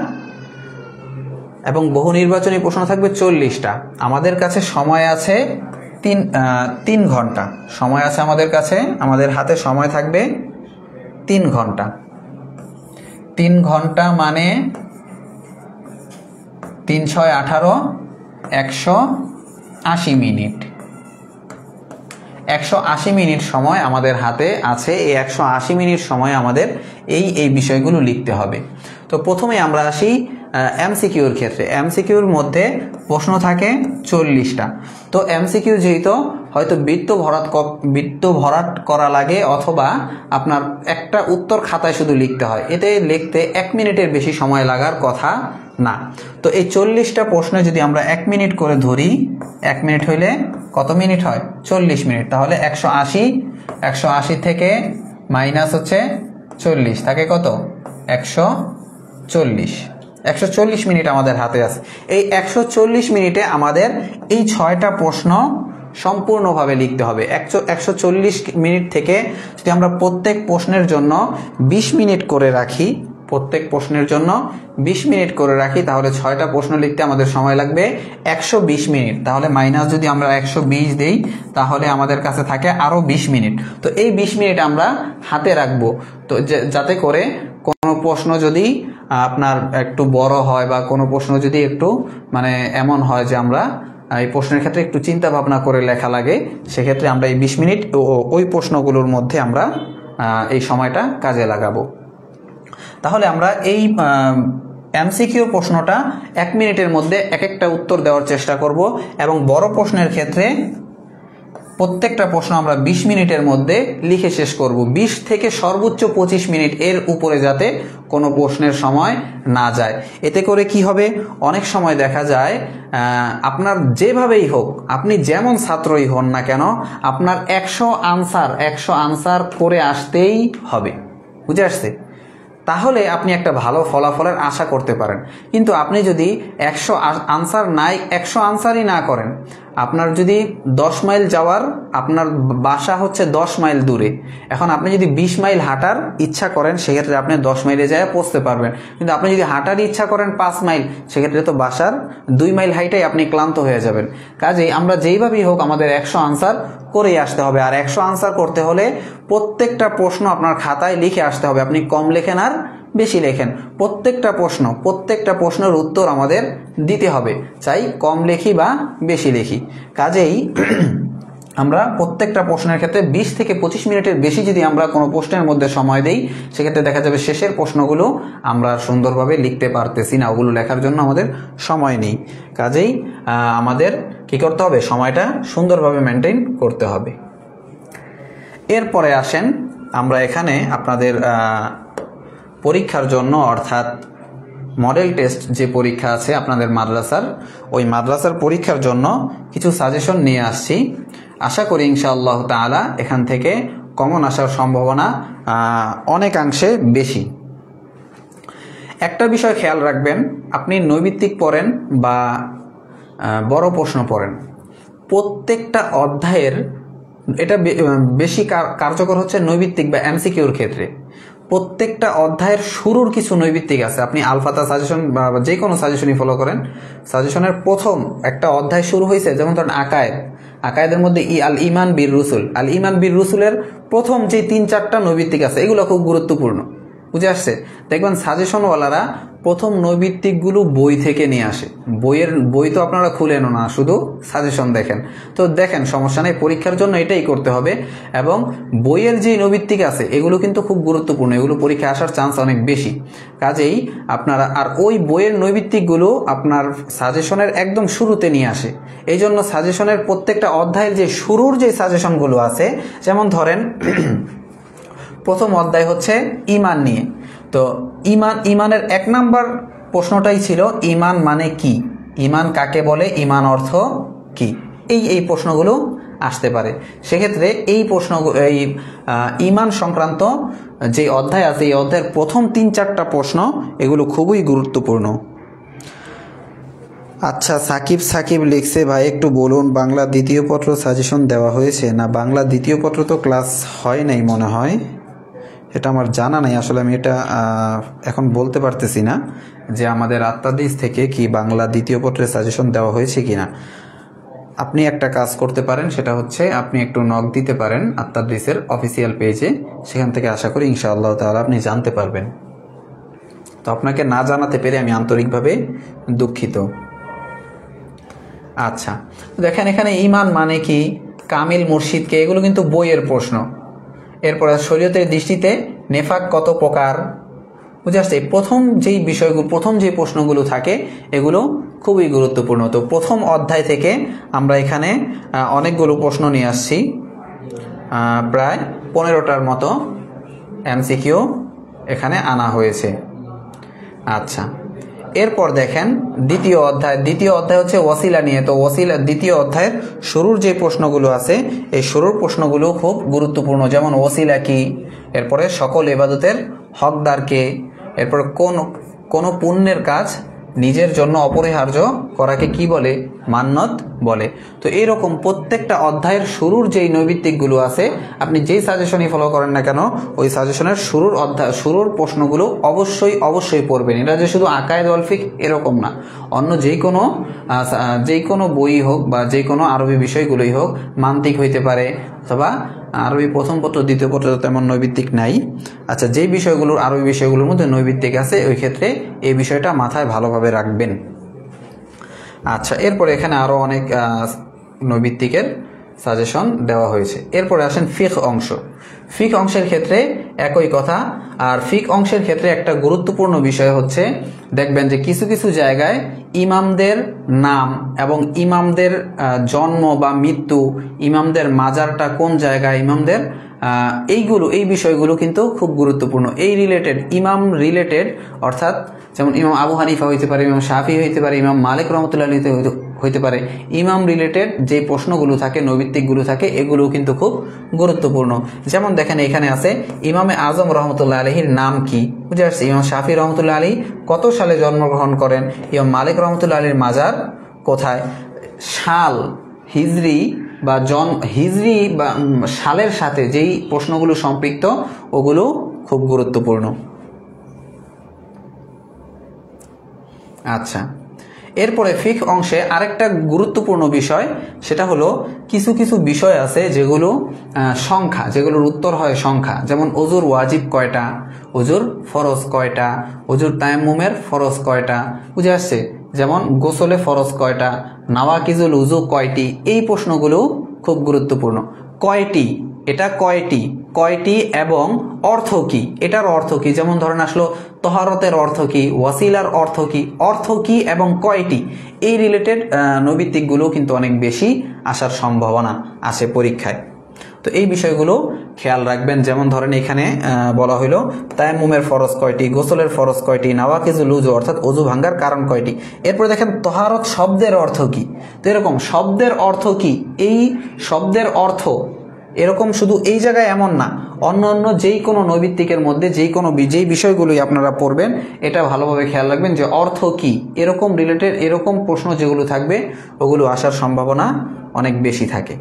এবং বহু নির্বাচনী প্রশ্ন থাকবে 40টা। আমাদের কাছে সময় আছে 3 ঘন্টা সময় আছে আমাদের কাছে, আমাদের হাতে সময় থাকবে 3 ঘন্টা। 3 ঘন্টা মানে 3 6 18, 180 মিনিট। 180 মিনিট সময় আমাদের হাতে আছে। এই 180 মিনিট সময় আমাদের এই বিষয়গুলো লিখতে হবে। তো প্রথমে আমরা আসি এমসিকিউর ক্ষেত্রে। এমসিকিউর মধ্যে প্রশ্ন থাকে 40টা। তো এমসিকিউ যেহেতু হয়তো বৃত্ত ভরাট করা লাগে, অথবা আপনার একটা উত্তর খাতায় শুধু লিখতে হয়, এতে লিখতে 1 মিনিটের বেশি সময় লাগার কথা না। তো এই 40টা প্রশ্নে যদি আমরা 1 মিনিট করে ধরি, 1 মিনিট হইলে কত মিনিট হয়? 40 মিনিট। তাহলে 180 থেকে মাইনাস হচ্ছে 40, থাকে কত? 140 মিনিট আমাদের হাতে আছে। এই 140 মিনিটে আমাদের এই 6টা প্রশ্ন সম্পূর্ণভাবে লিখতে হবে। 140 মিনিট থেকে যদি আমরা প্রত্যেক প্রশ্নের জন্য 20 মিনিট করে রাখি, তাহলে 6টা প্রশ্ন লিখতে আমাদের সময় লাগবে 120 মিনিট। তাহলে মাইনাস যদি আমরা 120 দেই, তাহলে আমাদের কাছে থাকে আরো 20 মিনিট। তো এই 20 মিনিট আমরা হাতে রাখবো, তো যাতে করে কোনো প্রশ্ন যদি আপনার একটু বড় হয়, বা কোনো প্রশ্ন যদি একটু মানে এমন হয় যে আমরা এই প্রশ্নের ক্ষেত্রে একটু চিন্তা ভাবনা করে লেখা লাগে, সেক্ষেত্রে আমরা এই 20 মিনিট ওই প্রশ্নগুলোর মধ্যে আমরা এই সময়টা কাজে লাগাবো। তাহলে আমরা এই এমসিকিউ প্রশ্নটা 1 মিনিটের মধ্যে একটা উত্তর দেওয়ার চেষ্টা করব, এবং বড় প্রশ্নের ক্ষেত্রে প্রত্যেকটা প্রশ্ন আমরা 20 মিনিটের মধ্যে লিখে শেষ করব। 20 থেকে সর্বোচ্চ 25 মিনিট এর উপরে যাতে কোনো প্রশ্নের সময় না যায়। এতে করে কি হবে, অনেক সময় দেখা যায় আপনার যেভাবেই হোক, আপনি যেমন ছাত্রই হন না কেন, আপনার 100 আনসার করে আসতেই হবে। বুঝে আসছে? তাহলে আপনি একটা ভালো ফলাফলের আশা করতে পারেন। কিন্তু আপনি যদি 100 আনসারই না করেন, আপনার যদি 10 মাইল যাওয়ার, আপনার বাসা হচ্ছে 10 মাইল দূরে, এখন আপনি যদি 20 মাইল হাঁটার ইচ্ছা করেন, সেক্ষেত্রে আপনি 10 মাইলে যায় পৌঁছতে পারবেন। কিন্তু আপনি যদি হাঁটার ইচ্ছা করেন 5 মাইল, সেক্ষেত্রে তো বাসার 2 মাইল হাইটাই আপনি ক্লান্ত হয়ে যাবেন। কাজেই আমরা যেইভাবেই হোক আমাদের 100 আনসার করেই আসতে হবে। আর 100 আনসার করতে হলে প্রত্যেকটা প্রশ্ন আপনার খাতায় লিখে আসতে হবে। আপনি কম লেখেন আর বেশি লেখেন, প্রত্যেকটা প্রশ্নের উত্তর আমাদের দিতে হবে, চাই কম লেখি বা বেশি লেখি। কাজেই আমরা প্রত্যেকটা প্রশ্নের ক্ষেত্রে 20 থেকে 25 মিনিটের বেশি যদি আমরা কোনো প্রশ্নের মধ্যে সময় দেই, সেক্ষেত্রে দেখা যাবে শেষের প্রশ্নগুলো আমরা সুন্দরভাবে লিখতে পারতেছি না, ওগুলো লেখার জন্য আমাদের সময় নেই। কাজেই আমাদের কি করতে হবে, সময়টা সুন্দরভাবে মেনটেন করতে হবে। এরপরে আসেন আমরা এখানে আপনাদের পরীক্ষার জন্য, অর্থাৎ মডেল টেস্ট যে পরীক্ষা আছে আপনাদের মাদ্রাসার, ওই মাদ্রাসার পরীক্ষার জন্য কিছু সাজেশন নিয়ে আসছি। আশা করি ইনশাআল্লাহ তাআলা এখান থেকে কমন আসার সম্ভাবনা অনেকাংশে বেশি। একটা বিষয় খেয়াল রাখবেন, আপনি নৈবিত্তিক পড়েন বা বড় প্রশ্ন পড়েন, প্রত্যেকটা অধ্যায়ের এটা বেশি কার্যকর হচ্ছে নৈবিত্তিক বা এমসিকিউর ক্ষেত্রে। প্রত্যেকটা অধ্যায়ের শুরুর কিছু নৈবিত্তিক আছে। আপনি আলফাতা সাজেশন বা যে কোনো সাজেশনই ফলো করেন, সাজেশনের প্রথম একটা অধ্যায় শুরু হয়েছে, যেমন ধরেন আকায়েদের মধ্যে আল ইমান বির রুসুল, আল ইমান বির রুসুলের প্রথম যে 3-4টা নৈবিত্তিক আছে এগুলো খুব গুরুত্বপূর্ণ। বুঝে আসছে? দেখবেন সাজেশনওয়ালারা প্রথম নৈবিত্তিকগুলো বই থেকে নিয়ে আসে। বই তো আপনারা খুলেন না, শুধু সাজেশন দেখেন। তো দেখেন, সমস্যা নেই, পরীক্ষার জন্য এটাই করতে হবে। এবং বইয়ের যে নৈবিত্তিক আছে এগুলো কিন্তু খুব গুরুত্বপূর্ণ, এগুলো পরীক্ষায় আসার চান্স অনেক বেশি। কাজেই আপনারা আর ওই বইয়ের নৈবিত্তিকগুলো আপনার সাজেশনের একদম শুরুতে নিয়ে আসে। এই জন্য সাজেশনের প্রত্যেকটা অধ্যায়ের যে শুরুর যে সাজেশনগুলো আছে, যেমন ধরেন প্রথম অধ্যায় হচ্ছে ইমান নিয়ে। তো ইমানের 1 নাম্বার প্রশ্নটাই ছিল ইমান মানে কি, ইমান কাকে বলে, ইমান অর্থ কি, এই প্রশ্নগুলো আসতে পারে। সেক্ষেত্রে এই প্রশ্নগুলো, এই ইমান সংক্রান্ত যে অধ্যায় আছে এই অধ্যায়ের প্রথম 3-4টা প্রশ্ন এগুলো খুবই গুরুত্বপূর্ণ। আচ্ছা, সাকিব লিখছে, ভাই একটু বলুন বাংলা দ্বিতীয় পত্র সাজেশন দেওয়া হয়েছে না? বাংলা দ্বিতীয় পত্র তো ক্লাস হয় নাই মনে হয়, এটা আমার জানা নাই। আসলে আমি এটা এখন বলতে পারতেছি না যে আমাদের আত্মাদিস থেকে কি বাংলা দ্বিতীয় পত্রের সাজেশন দেওয়া হয়েছে কিনা। আপনি একটা কাজ করতে পারেন, সেটা হচ্ছে আপনি একটু নক দিতে পারেন আত্মাদিসের অফিসিয়াল পেজে, সেখান থেকে আশা করি ইনশাআল্লাহ তাআলা আপনি জানতে পারবেন। তো আপনাকে না জানাতে পেরে আমি আন্তরিকভাবে দুঃখিত। আচ্ছা, দেখেন এখানে ইমান মানে কি, কামিল মুর্শিদকে, এগুলো কিন্তু বইয়ের প্রশ্ন। এরপরে শরীয়তের দৃষ্টিতে নেফাক কত প্রকার, বুঝে আসছে? প্রথম যেই বিষয়গুলো, প্রথম যে প্রশ্নগুলো থাকে এগুলো খুবই গুরুত্বপূর্ণ। তো প্রথম অধ্যায় থেকে আমরা এখানে অনেকগুলো প্রশ্ন নিয়ে আসছি, প্রায় 15টার মতো এমসিকিউ এখানে আনা হয়েছে। আচ্ছা, এরপর দেখেন দ্বিতীয় অধ্যায় হচ্ছে ওয়াসিলা নিয়ে। তো দ্বিতীয় অধ্যায়ের শুরুর যে প্রশ্নগুলো আছে এই শুরুর প্রশ্নগুলো খুব গুরুত্বপূর্ণ, যেমন ওয়াসিলা কি, এরপরে সকল ইবাদতের হকদার কে, এরপর কোন পুণ্যের কাজ নিজের জন্য অপরিহার্য করাকে কি বলে, মান্নত বলে। তো এইরকম প্রত্যেকটা অধ্যায়ের শুরুর যেই নৈবিত্তিকগুলো আছে, আপনি যেই সাজেশনই ফলো করেন না কেন ওই সাজেশনের শুরুর প্রশ্নগুলো অবশ্যই পড়বেন। এটা যে শুধু আকায়েদ ওয়াল ফিকহ এরকম না, অন্য যেই কোনো বই হোক বা যে কোনো আরবি বিষয়গুলোই হোক, মান্তিক হইতে পারে, অথবা আরবি প্রথম পত্র দ্বিতীয় পত্র তেমন নৈবিত্তিক নাই। আচ্ছা, যেই বিষয়গুলোর আরবি বিষয়গুলোর মধ্যে নৈবিত্তিক আছে ওই ক্ষেত্রে এই বিষয়টা মাথায় ভালোভাবে রাখবেন। আচ্ছা, এরপরে এখানে আরও অনেক নৈবিত্তিকের সাজেশন দেওয়া হয়েছে। এরপরে আসেন ফিকহ অংশের ক্ষেত্রে একই কথা। আর ফিকহ অংশের ক্ষেত্রে একটা গুরুত্বপূর্ণ বিষয় হচ্ছে, দেখবেন যে কিছু কিছু জায়গায় ইমামদের নাম এবং ইমামদের জন্ম বা মৃত্যু, ইমামদের মাজারটা কোন জায়গায়, ইমামদের এই বিষয়গুলো কিন্তু খুব গুরুত্বপূর্ণ। এই ইমাম রিলেটেড, অর্থাৎ যেমন ইমাম আবু হানিফা হইতে পারে, ইমাম শাফি হইতে পারে, ইমাম মালিক রহমতুল্লাহ হইতে পারে, ইমাম রিলেটেড যে প্রশ্নগুলো থাকে, নৈবিত্তিকগুলো থাকে, এগুলো কিন্তু খুব গুরুত্বপূর্ণ। যেমন দেখেন এখানে আছে ইমামে আজম রহমতুল্লাহ আলহীর নাম কি, বুঝে আসছে? ইমাম শাফি রহমতুল্লাহ আলী কত সালে জন্মগ্রহণ করেন, ইমাম মালিক রহমতুল্লাহ আলীর মাজার কোথায়, সাল হিজরি বা হিজরি বা সালের সাথে যেই প্রশ্নগুলো সম্পৃক্ত ওগুলো খুব গুরুত্বপূর্ণ। আচ্ছা, এরপরে ফিকহ অংশে আরেকটা গুরুত্বপূর্ণ বিষয়, সেটা হলো কিছু কিছু বিষয় আছে যেগুলো সংখ্যা, যেগুলোর উত্তর হয় সংখ্যা। যেমন অজুর ওয়াজিব কয়টা, অজুর ফরজ কয়টা, অজুর তায়াম্মুমের ফরজ কয়টা, বুঝে আসছে? যেমন গোসলে ফরজ কয়টা, নাওয়াকিজুল উজু কয়টি, এই প্রশ্নগুলো খুব গুরুত্বপূর্ণ। এটা কয়টি এবং অর্থ কি, এটার অর্থ কি। যেমন ধরেন আসলো তহারতের অর্থ কি, ওয়াসিলার অর্থ কি এবং কয়টি, এই রিলেটেড নৈবিত্তিকগুলো কিন্তু অনেক বেশি আসার সম্ভাবনা আছে পরীক্ষায়। তো এই বিষয়গুলো খেয়াল রাখবেন। যেমন ধরেন এখানে বলা হইলো তায়াম্মুমের ফরজ কয়টি, গোসলের ফরজ কয়টি, নাওয়াকিজুল উজু অর্থাৎ অজু ভাঙ্গার কারণ কয়টি। এরপরে দেখেন তহারত শব্দের অর্থ কি। তো এরকম শব্দের অর্থ কি, এই শব্দের অর্থ এরকম শুধু এই জায়গায় এমন না, অন্য যেই কোনো নৈবিত্তিকের মধ্যে যেই বিষয়গুলোই আপনারা পড়বেন এটা ভালোভাবে খেয়াল রাখবেন যে অর্থ কি, এরকম রিলেটেড এরকম প্রশ্ন যেগুলো থাকবে ওগুলো আসার সম্ভাবনা অনেক বেশি থাকে।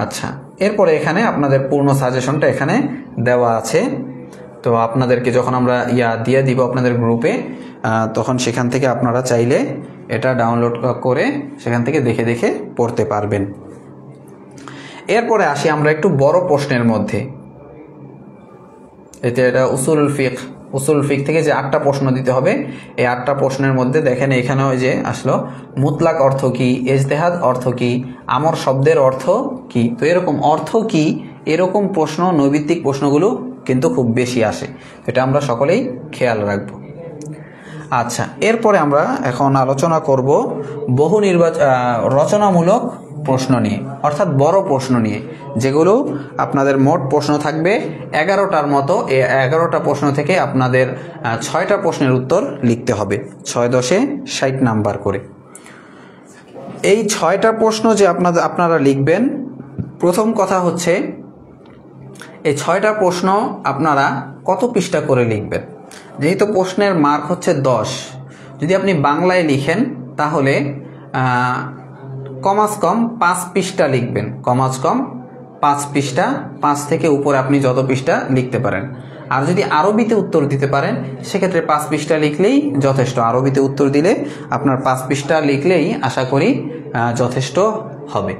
আচ্ছা, এরপরে এখানে আপনাদের পূর্ণ সাজেশনটা এখানে দেওয়া আছে। তো আপনাদেরকে যখন আমরা দিয়ে দিব আপনাদের গ্রুপে, তখন সেখান থেকে আপনারা চাইলে এটা ডাউনলোড করে সেখান থেকে দেখে দেখে পড়তে পারবেন। এরপরে আসি আমরা একটু বড় প্রশ্নের মধ্যে। এটা উসুল ফিক থেকে যে 8টা প্রশ্ন দিতে হবে, এই 8টা প্রশ্নের মধ্যে দেখেন এখানে ওই যে আসলো মুতলাক অর্থ কি, ইজতিহাদ অর্থ কি, আমর শব্দের অর্থ কি। তো এরকম অর্থ কি এরকম প্রশ্ন, নৈবিত্তিক প্রশ্নগুলো কিন্তু খুব বেশি আসে। এটা আমরা সকলেই খেয়াল রাখব। আচ্ছা, এরপরে আমরা এখন আলোচনা করব বহু রচনামূলক প্রশ্ন নিয়ে, অর্থাৎ বড় প্রশ্ন নিয়ে, যেগুলো আপনাদের মোট প্রশ্ন থাকবে 11টার মতো। এই 11টা প্রশ্ন থেকে আপনাদের 6টা প্রশ্নের উত্তর লিখতে হবে, 6×10 60 নাম্বার করে। এই 6টা প্রশ্ন যে আপনারা লিখবেন, প্রথম কথা হচ্ছে এই 6টা প্রশ্ন আপনারা কত পৃষ্ঠা করে লিখবেন। যেহেতু প্রশ্নের মার্ক হচ্ছে 10, যদি আপনি বাংলায় লিখেন তাহলে কমাস কম 5 পৃষ্ঠা লিখবেন, কমাস কম 5 পৃষ্ঠা, 5 থেকে উপরে আপনি যত পৃষ্ঠা লিখতে পারেন। আর যদি আরবিতে উত্তর দিতে পারেন সেক্ষেত্রে 5 পৃষ্ঠা লিখলেই যথেষ্ট। আরবিতে উত্তর দিলে আপনার 5 পৃষ্ঠা লিখলেই আশা করি যথেষ্ট হবে।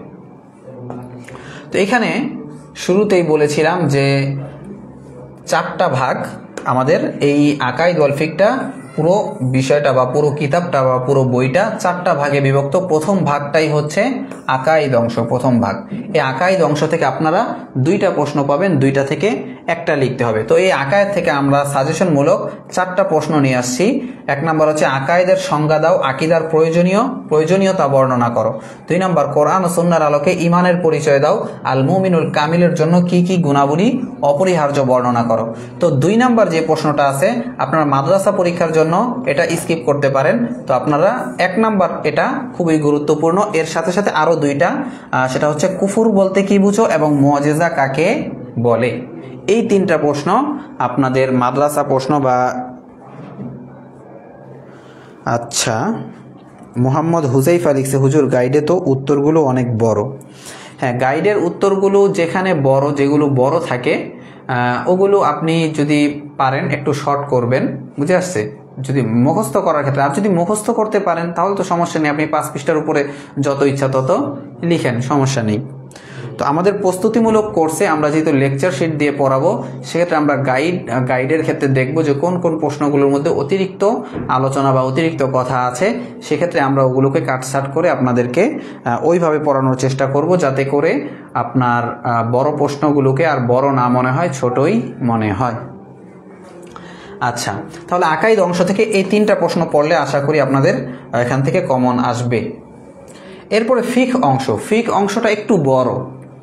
তো এখানে শুরুতেই বলেছিলাম যে 4টা ভাগ আমাদের এই আকাইদ ওয়াল ফিকটা, পুরো বিষয়টা বা পুরো কিতাবটা বা পুরো বইটা 4টা ভাগে বিভক্ত। প্রথম ভাগটাই হচ্ছে আকাইদ অংশ, প্রথম ভাগ। এই আকাইদ অংশ থেকে আপনারা 2টা প্রশ্ন পাবেন, 2টা থেকে একটা লিখতে হবে। তো এই আকায়েদ থেকে আমরা সাজেশনমূলক 4টা প্রশ্ন নিয়ে আসছি। 1 নম্বর হচ্ছে আকায়েদের সংজ্ঞা দাও, আকিদার প্রয়োজনীয়তা বর্ণনা করো। 2 নম্বর কোরআন ও সুন্নাহর আলোকে ঈমানের পরিচয় দাও, আল মুমিনুল কামিলের জন্য কি কি গুণাবলী অপরিহার্য বর্ণনা করো। তো 2 নম্বর যে প্রশ্নটা আছে আপনারা মাদ্রাসা পরীক্ষার জন্য এটা স্কিপ করতে পারেন। তো আপনারা 1 নম্বর এটা খুবই গুরুত্বপূর্ণ। এর সাথে সাথে আরো 2টা, সেটা হচ্ছে কুফুর বলতে কি বুঝো এবং মুআজিজা কাকে বলে। এই 3টা প্রশ্ন আপনাদের মাদ্রাসা প্রশ্ন বা আচ্ছা, মোহাম্মদ হুজাইফা লিখছে, হুজুর গাইডে তো উত্তরগুলো অনেক বড়। হ্যাঁ, গাইডের উত্তরগুলো যেখানে বড়, যেগুলো বড় থাকে ওগুলো আপনি যদি পারেন একটু শর্ট করবেন, বুঝে আসছে, যদি মুখস্থ করার ক্ষেত্রে। আর যদি মুখস্থ করতে পারেন তাহলে তো সমস্যা নেই, আপনি 5 পৃষ্ঠার উপরে যত ইচ্ছা তত লিখেন, সমস্যা নেই। তো আমাদের প্রস্তুতিমূলক কোর্সে আমরা যেহেতু লেকচার শিট দিয়ে পড়াবো, সেক্ষেত্রে আমরা গাইডের ক্ষেত্রে দেখব যে কোন কোন প্রশ্নগুলোর মধ্যে অতিরিক্ত আলোচনা বা অতিরিক্ত কথা আছে। সেক্ষেত্রে আমরা ওগুলোকে কাটছাট করে আপনাদেরকে ওইভাবে পড়ানোর চেষ্টা করব, যাতে করে আপনার বড় প্রশ্নগুলোকে আর বড় না মনে হয়, ছোটই মনে হয়। আচ্ছা, তাহলে আকাইদ অংশ থেকে এই 3টা প্রশ্ন পড়লে আশা করি আপনাদের এখান থেকে কমন আসবে। এরপরে ফিক অংশটা একটু বড়।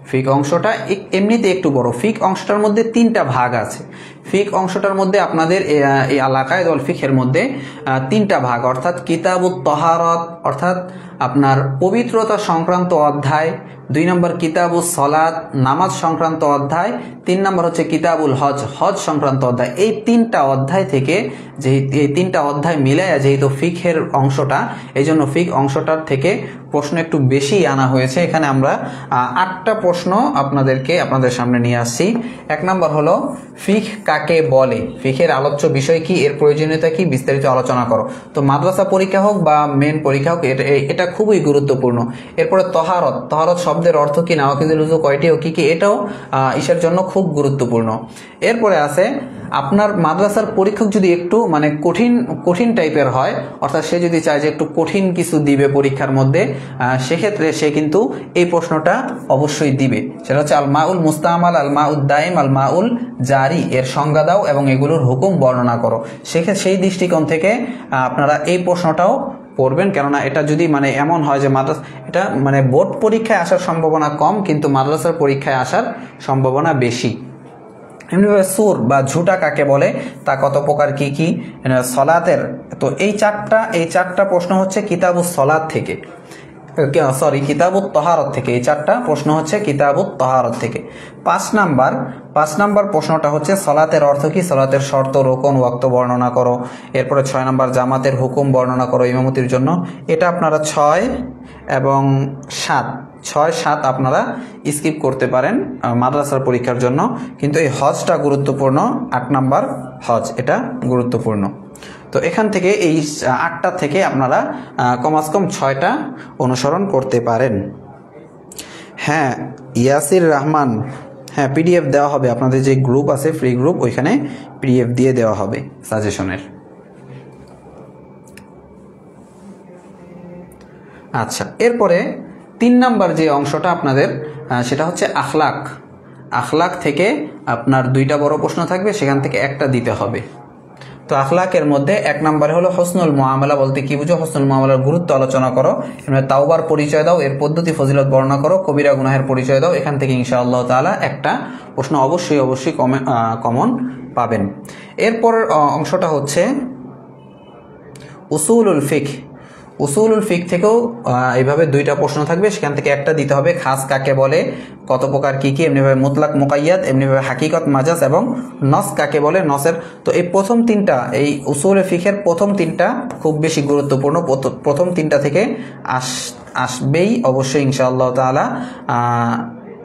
ফিক অংশটা এমনিতে একটু বড়। ফিক অংশটার মধ্যে 3টা ভাগ আছে। ফিক অংশটার মধ্যে আপনাদের এই আকায়েদ ওয়াল ফিকের মধ্যে 3টা ভাগ, অর্থাৎ কিতাবুত তাহারাত অর্থাৎ আপনার পবিত্রতা সংক্রান্ত অধ্যায়, 2 নম্বর কিতাবুস সলাত নামাজ সংক্রান্ত অধ্যায়, 3 নম্বর হচ্ছে কিতাবুল হজ সংক্রান্ত অধ্যায়। এই 3টা অধ্যায় থেকে এই 3টা অধ্যায় মিলাইয়া যেহেতু ফিকের অংশটা, এই জন্য ফিক অংশটার থেকে প্রশ্ন একটু বেশি আনা হয়েছে। এখানে আমরা 8টা প্রশ্ন আপনাদের সামনে নিয়ে আসছি। 1 নম্বর হলো ফিক কাকে বলে, ফিকের আলোচ্য বিষয় কি, এর প্রয়োজনীয়তা কি, বিস্তারিত আলোচনা করো। তো মাদ্রাসা পরীক্ষা হোক বা মেন পরীক্ষা হোক, এটা খুবই গুরুত্বপূর্ণ। এরপরে তহারত শব্দের অর্থ কি, নাওয়াকিদুল উযু কয়টি ও কি কি, এটাও ইসের জন্য খুব গুরুত্বপূর্ণ। এরপরে আছে আপনার মাদ্রাসার পরীক্ষক যদি একটু মানে কঠিন টাইপের হয়, অর্থাৎ সে যদি চায় যে একটু কঠিন কিছু দিবে পরীক্ষার মধ্যে, সেক্ষেত্রে সে কিন্তু এই প্রশ্নটা অবশ্যই দিবে। সেটা হচ্ছে আল মাউল মুস্তামাল, আল মাউদ দাইম, আল মাউল জারি, এর সংজ্ঞা দাও এবং এগুলোর হুকুম বর্ণনা করো। সেই দৃষ্টিকোণ থেকে আপনারা এই প্রশ্নটাও পড়বেন, কেননা এটা যদি মানে এমন হয় যে এটা মানে বোর্ড পরীক্ষায় আসার সম্ভাবনা কম, কিন্তু মাদ্রাসার পরীক্ষায় আসার সম্ভাবনা বেশি। এমনিভাবে সুর বা ঝুটা কাকে বলে, তা কত প্রকার, কি কি, সলাতের। তো এই চারটা প্রশ্ন হচ্ছে কিতাবুস সলাত থেকে। সরি কিতাবুত তাহারত থেকে, এই 4টা প্রশ্ন হচ্ছে কিতাবুত তাহারত থেকে। 5 নাম্বার প্রশ্নটা হচ্ছে সলাতের অর্থ কি, সলাতের শর্ত, রোকন, ওয়াক্ত বর্ণনা করো। এরপরে 6 নাম্বার জামাতের হুকুম বর্ণনা করো ইমামতির জন্য। এটা আপনারা 6 এবং 7 আপনারা স্কিপ করতে পারেন মাদ্রাসার পরীক্ষার জন্য, কিন্তু এই হজটা গুরুত্বপূর্ণ। 8 নাম্বার হজ, এটা গুরুত্বপূর্ণ। তো এখান থেকে এই 8টা থেকে আপনারা কমাস কম 6টা অনুসরণ করতে পারেন। হ্যাঁ ইয়াসির রহমান, হ্যাঁ পিডিএফ দেওয়া হবে, আপনাদের যে গ্রুপ আছে ফ্রি গ্রুপ, ওইখানে পিডিএফ দিয়ে দেওয়া হবে সাজেশনের। আচ্ছা, এরপরে 3 নাম্বার যে অংশটা আপনাদের, সেটা হচ্ছে আখলাক থেকে আপনার 2টা বড় প্রশ্ন থাকবে, সেখান থেকে একটা দিতে হবে। তো আখলাকের মধ্যে 1 নম্বরে হলো হসনুল মুআমালা বলতে কি বুঝো, হসনুল মুআমালার গুরুত্ব আলোচনা করো, এমনি তাওবার পরিচয় দাও, এর পদ্ধতি ফজিলত বর্ণনা করো, কবিরা গুনাহের পরিচয় দাও। এখান থেকে ইনশাআল্লাহ তাআলা একটা প্রশ্ন অবশ্যই কমন পাবেন। এরপর অংশটা হচ্ছে উসুলুল ফিক থেকেও এইভাবে 2টা প্রশ্ন থাকবে, সেখান থেকে একটা দিতে হবে। খাস কাকে বলে, কত প্রকার কি কি, এমনিভাবে মুতলাক মুকাইয়াদ, এমনিভাবে হাকিকত মাজাজ এবং নস কাকে বলে, নসের। তো এই প্রথম 3টা, এই উসুলুল ফিকের প্রথম 3টা খুব বেশি গুরুত্বপূর্ণ, প্রথম 3টা থেকে আসবেই অবশ্যই ইনশাআল্লাহ তাআলা।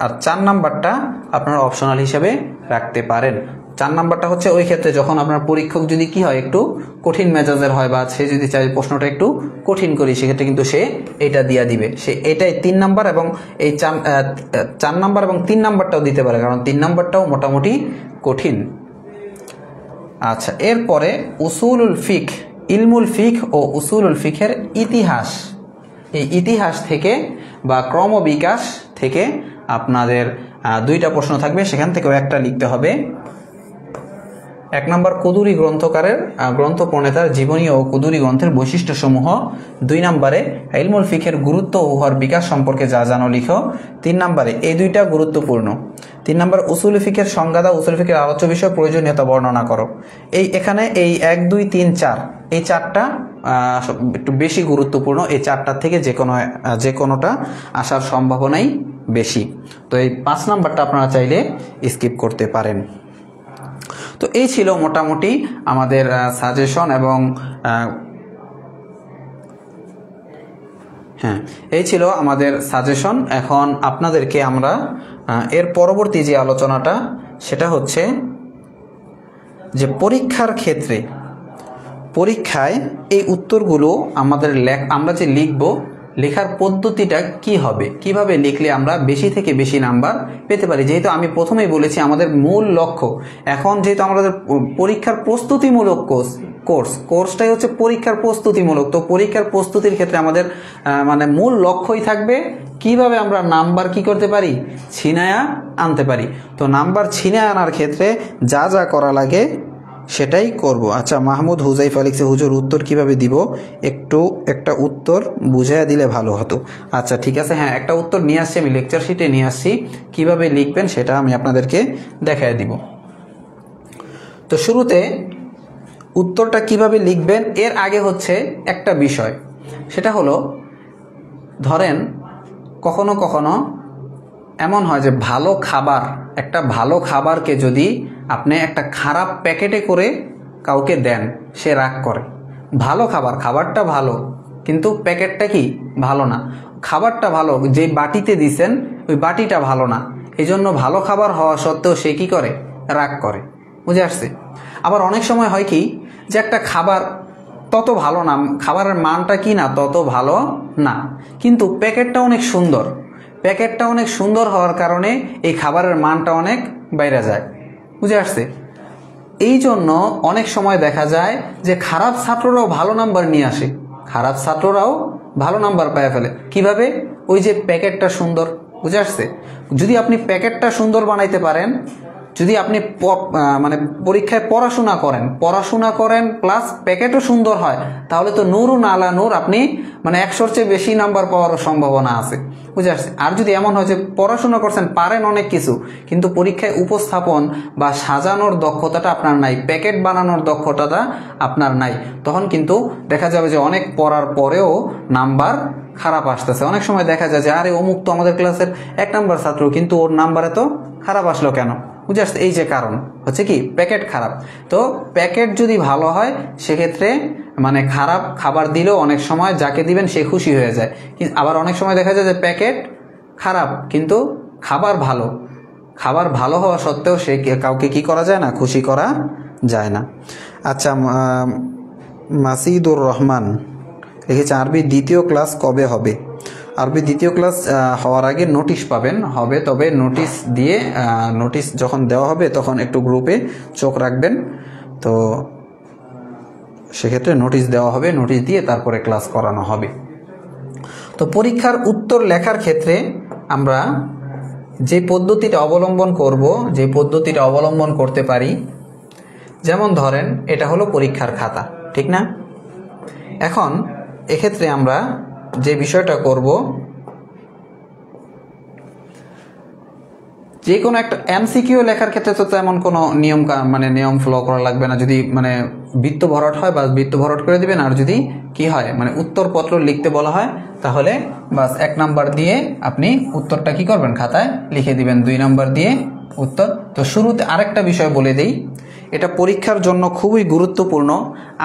আর 4 নাম্বারটা আপনারা অপশনাল হিসেবে রাখতে পারেন। 4 নাম্বারটা হচ্ছে ওই ক্ষেত্রে যখন আপনার পরীক্ষক যদি কি হয়, একটু কঠিন মেজাজের হয়, বা সে যদি চাই প্রশ্নটা একটু কঠিন করি, সেক্ষেত্রে কিন্তু সে এটা দিয়া দিবে, সে এটাই 3 নাম্বার এবং এই 4 নাম্বার এবং 3 নাম্বারটাও দিতে পারে, কারণ 3 নাম্বারটাও মোটামুটি কঠিন। আচ্ছা, এরপরে উসুলুল ফিক, ইলমুল ফিক ও উসুলুল ফিকের ইতিহাস, এই ইতিহাস থেকে বা ক্রমবিকাশ থেকে আপনাদের 2টা প্রশ্ন থাকবে, সেখান থেকেও একটা লিখতে হবে। 1 নম্বর কুদুরি গ্রন্থকারের গ্রন্থ প্রণেতার জীবনী ও কুদুরি গ্রন্থের বৈশিষ্ট্যসমূহ। 2 নম্বরে ইলমুল ফিকের গুরুত্ব ও উহার বিকাশ সম্পর্কে যা জানো লিখো। 3 নম্বরে এই 2টা গুরুত্বপূর্ণ। 3 নম্বর উসুল ফিকের সংজ্ঞা দাও, উসুল ফিকের আলোচ্য বিষয় প্রয়োজনীয়তা বর্ণনা করো। এখানে এই 1 2 3 4 এই 4টা একটু বেশি গুরুত্বপূর্ণ, এই 4টার থেকে যে কোনোটা আসার সম্ভাবনাই বেশি। তো এই 5 নাম্বারটা আপনারা চাইলে স্কিপ করতে পারেন। তো এই ছিল মোটামুটি আমাদের সাজেশন এবং এই ছিল আমাদের সাজেশন। এখন আপনাদেরকে আমরা এর পরবর্তী যে আলোচনাটা, সেটা হচ্ছে যে পরীক্ষায় এই উত্তরগুলো আমরা যে লিখব, লেখার পদ্ধতিটা কি হবে, কিভাবে লিখলে আমরা বেশি থেকে বেশি নাম্বার পেতে পারি। যেহেতু আমি প্রথমেই বলেছি আমাদের মূল লক্ষ্য, এখন যেহেতু আমাদের পরীক্ষার প্রস্তুতিমূলক কোর্সটাই হচ্ছে পরীক্ষার প্রস্তুতিমূলক, তো পরীক্ষার প্রস্তুতির ক্ষেত্রে আমাদের মানে মূল লক্ষ্যই থাকবে কিভাবে আমরা নাম্বার কি করতে পারি, ছিনায়া আনতে পারি। তো নাম্বার ছিনায়া আনার ক্ষেত্রে যা যা করা লাগে সেটাই করব। আচ্ছা, মাহমুদ হুজাইফা লিখছে, হুজুর উত্তর কিভাবে দিব, একটা উত্তর বুঝাইয়া দিলে ভালো হতো। আচ্ছা ঠিক আছে, হ্যাঁ একটা উত্তর নিয়ে আসছি, আমি লেকচার শিটে নিয়ে আসছি, কিভাবে লিখবেন সেটা আমি আপনাদেরকে দেখায় দিব। তো শুরুতে উত্তরটা কিভাবে লিখবেন, এর আগে হচ্ছে একটা বিষয়, সেটা হলো ধরেন কখনো কখনো এমন হয় যে একটা ভালো খাবারকে যদি আপনি একটা খারাপ প্যাকেটে করে কাউকে দেন, সে রাগ করে। ভালো খাবারটা ভালো, কিন্তু প্যাকেটটা কি ভালো না। খাবারটা ভালো, যে বাটিতে দিছেন ওই বাটিটা ভালো না, এই জন্য ভালো খাবার হওয়া সত্ত্বেও সে কি করে, রাগ করে। বুঝে আসছে? আবার অনেক সময় হয় কি, যে একটা খাবার তত ভালো না, খাবারের মানটা কি না তত ভালো না, কিন্তু প্যাকেটটা অনেক সুন্দর হওয়ার কারণে এই খাবারের মানটা অনেক বাইরে যায়। বুঝে আসছে? এই জন্য অনেক সময় দেখা যায় যে খারাপ ছাত্ররাও ভালো নাম্বার নিয়ে আসে, খারাপ ছাত্ররাও ভালো নাম্বার পেয়ে ফেলে। কিভাবে? ওই যে প্যাকেটটা সুন্দর। বুঝে আসছে? যদি আপনি প্যাকেটটা সুন্দর বানাইতে পারেন, যদি আপনি মানে পরীক্ষায় পড়াশোনা করেন প্লাস প্যাকেটও সুন্দর হয়, তাহলে তো নূরুন আলা নূর, আপনি মানে 100-র চেয়ে বেশি নাম্বার পাওয়ার সম্ভাবনা আছে, বুঝে আসছে। আর যদি এমন হয় যে পড়াশোনা করছেন, পারেন অনেক কিছু, কিন্তু পরীক্ষায় উপস্থাপন বা সাজানোর দক্ষতাটা আপনার নাই, প্যাকেট বানানোর দক্ষতাটা আপনার নাই, তখন কিন্তু দেখা যাবে যে অনেক পড়ার পরেও নাম্বার খারাপ আসতেছে। অনেক সময় দেখা যায় যে আরে অমুক তো আমাদের ক্লাসের 1 নাম্বার ছাত্র, কিন্তু ওর নাম্বার এত খারাপ আসলো কেন, বুঝে আসছে। এই যে কারণ হচ্ছে কি, প্যাকেট খারাপ। তো প্যাকেট যদি ভালো হয় সেক্ষেত্রে মানে খারাপ খাবার দিলেও অনেক সময় যাকে দিবেন সে খুশি হয়ে যায়। আবার অনেক সময় দেখা যায় যে প্যাকেট খারাপ কিন্তু খাবার ভালো হওয়া সত্ত্বেও সে কাউকে কি করা যায় না, খুশি করা যায় না। আচ্ছা, মাসিদুর রহমান লিখেছে আরবি দ্বিতীয় ক্লাস কবে হবে? আরবি দ্বিতীয় ক্লাস হওয়ার আগে নোটিশ পাবেন, হবে, তবে নোটিশ যখন দেওয়া হবে তখন একটু গ্রুপে চোখ রাখবেন। তো সেক্ষেত্রে নোটিশ দেওয়া হবে, নোটিশ দিয়ে তারপরে ক্লাস করানো হবে। তো পরীক্ষার উত্তর লেখার ক্ষেত্রে আমরা যে পদ্ধতিটা অবলম্বন করতে পারি, যেমন ধরেন এটা হলো পরীক্ষার খাতা, ঠিক না? এখন এক্ষেত্রে আমরা যে বিষয়টা করব, যে কোনো একটা এমসিকিউ লেখার ক্ষেত্রে তো তেমন কোনো নিয়ম ফলো করা লাগবে না। যদি মানে বৃত্ত ভরাট হয়, বাস বৃত্ত ভরাট করে দিবেন। আর যদি কি হয় মানে উত্তরপত্র লিখতে বলা হয়, তাহলে বাস 1 নাম্বার দিয়ে আপনি উত্তরটা কি করবেন, খাতায় লিখে দিবেন, 2 নাম্বার দিয়ে উত্তর। তো শুরুতে আরেকটা বিষয় বলে দেই, এটা পরীক্ষার জন্য খুবই গুরুত্বপূর্ণ।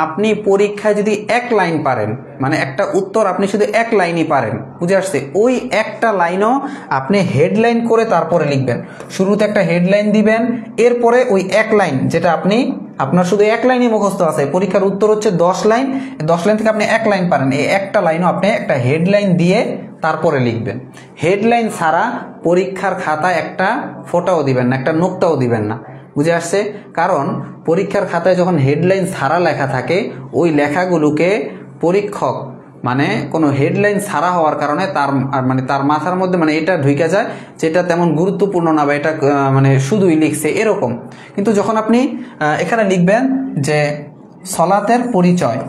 আপনি পরীক্ষায় যদি 1 লাইন পারেন, মানে একটা উত্তর আপনি শুধু 1 লাইনই পারেন, বুঝে আসছে, ওই একটা লাইনও আপনি হেডলাইন করে তারপরে লিখবেন। শুরুতে একটা হেডলাইন দিবেন, এরপরে ওই 1 লাইন যেটা আপনার শুধু 1 লাইনই মুখস্থ আছে, পরীক্ষার উত্তর হচ্ছে 10 লাইন, 10 লাইন থেকে আপনি 1 লাইন পারেন, এই একটা লাইনও আপনি একটা হেডলাইন দিয়ে তারপরে লিখবেন। হেডলাইন ছাড়া পরীক্ষার খাতায় একটা ফোঁটাও দিবেন না, একটা নোকটাও দিবেন না, বুঝে আসছে। কারণ পরীক্ষার খাতায় যখন হেডলাইন ছাড়া লেখা থাকে, ওই লেখাগুলোকে পরীক্ষক মানে কোনো হেডলাইন ছাড়া হওয়ার কারণে তার মাথার মধ্যে মানে এটা ঢুকে যায় যেটা তেমন গুরুত্বপূর্ণ না, বা এটা মানে শুধুই লিখছে এরকম। কিন্তু যখন আপনি এখানে লিখবেন যে সলাতের পরিচয়,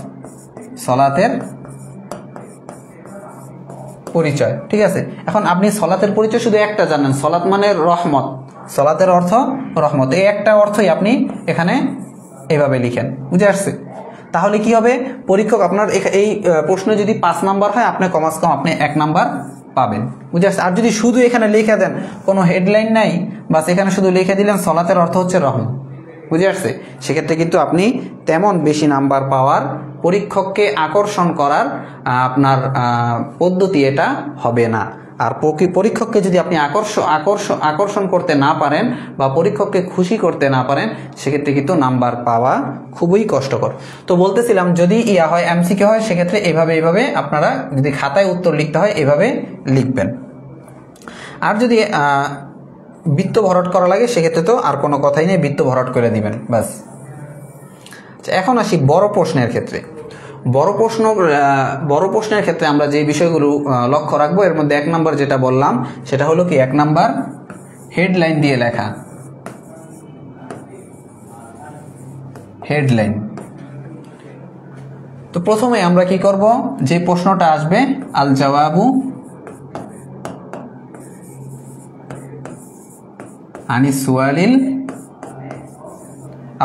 ঠিক আছে। এখন আপনি সলাতের পরিচয় শুধু একটা জানেন, সলাত মানে রহমত, সলাতের অর্থ রহমত, এই একটা অর্থই আপনি এখানে এভাবে লিখেন, বুঝে আসছে। তাহলে কি হবে, পরীক্ষক আপনার এই প্রশ্নে যদি 5 নাম্বার হয়, আপনি কমাস কম আপনি 1 নাম্বার পাবেন, বুঝে আসছে। আর যদি শুধু এখানে লিখে দেন, কোনো হেডলাইন নাই, বাস এখানে শুধু লিখে দিলেন সলাতের অর্থ হচ্ছে রহমত, বুঝে আসছে, সেক্ষেত্রে কিন্তু আপনি তেমন বেশি নাম্বার পাওয়ার, পরীক্ষককে আকর্ষণ করার আপনার পদ্ধতি এটা হবে না। আর পরীক্ষককে যদি আপনি আকর্ষণ করতে না পারেন বা পরীক্ষককে খুশি করতে না পারেন, সেক্ষেত্রে কিন্তু নাম্বার পাওয়া খুবই কষ্টকর। তো বলতেছিলাম, যদি হয় এমসিকিউ হয়, সেক্ষেত্রে এইভাবে আপনারা যদি খাতায় উত্তর লিখতে হয় এভাবে লিখবেন। আর যদি বৃত্ত ভরাট করা লাগে, সেক্ষেত্রে তো আর কোনো কথাই নেই, বৃত্ত ভরাট করে দিবেন, বাস। এখন আসি বড় প্রশ্নের ক্ষেত্রে। বড় প্রশ্নের ক্ষেত্রে আমরা যে বিষয়গুলো লক্ষ্য রাখবো, এর মধ্যে 1 নাম্বার যেটা বললাম সেটা হলো কি, 1 নাম্বার হেডলাইন দিয়ে লেখা, হেডলাইন। তো প্রথমে আমরা কি করব, যে প্রশ্নটা আসবে আল জওয়াবু আনিস সুয়ালিল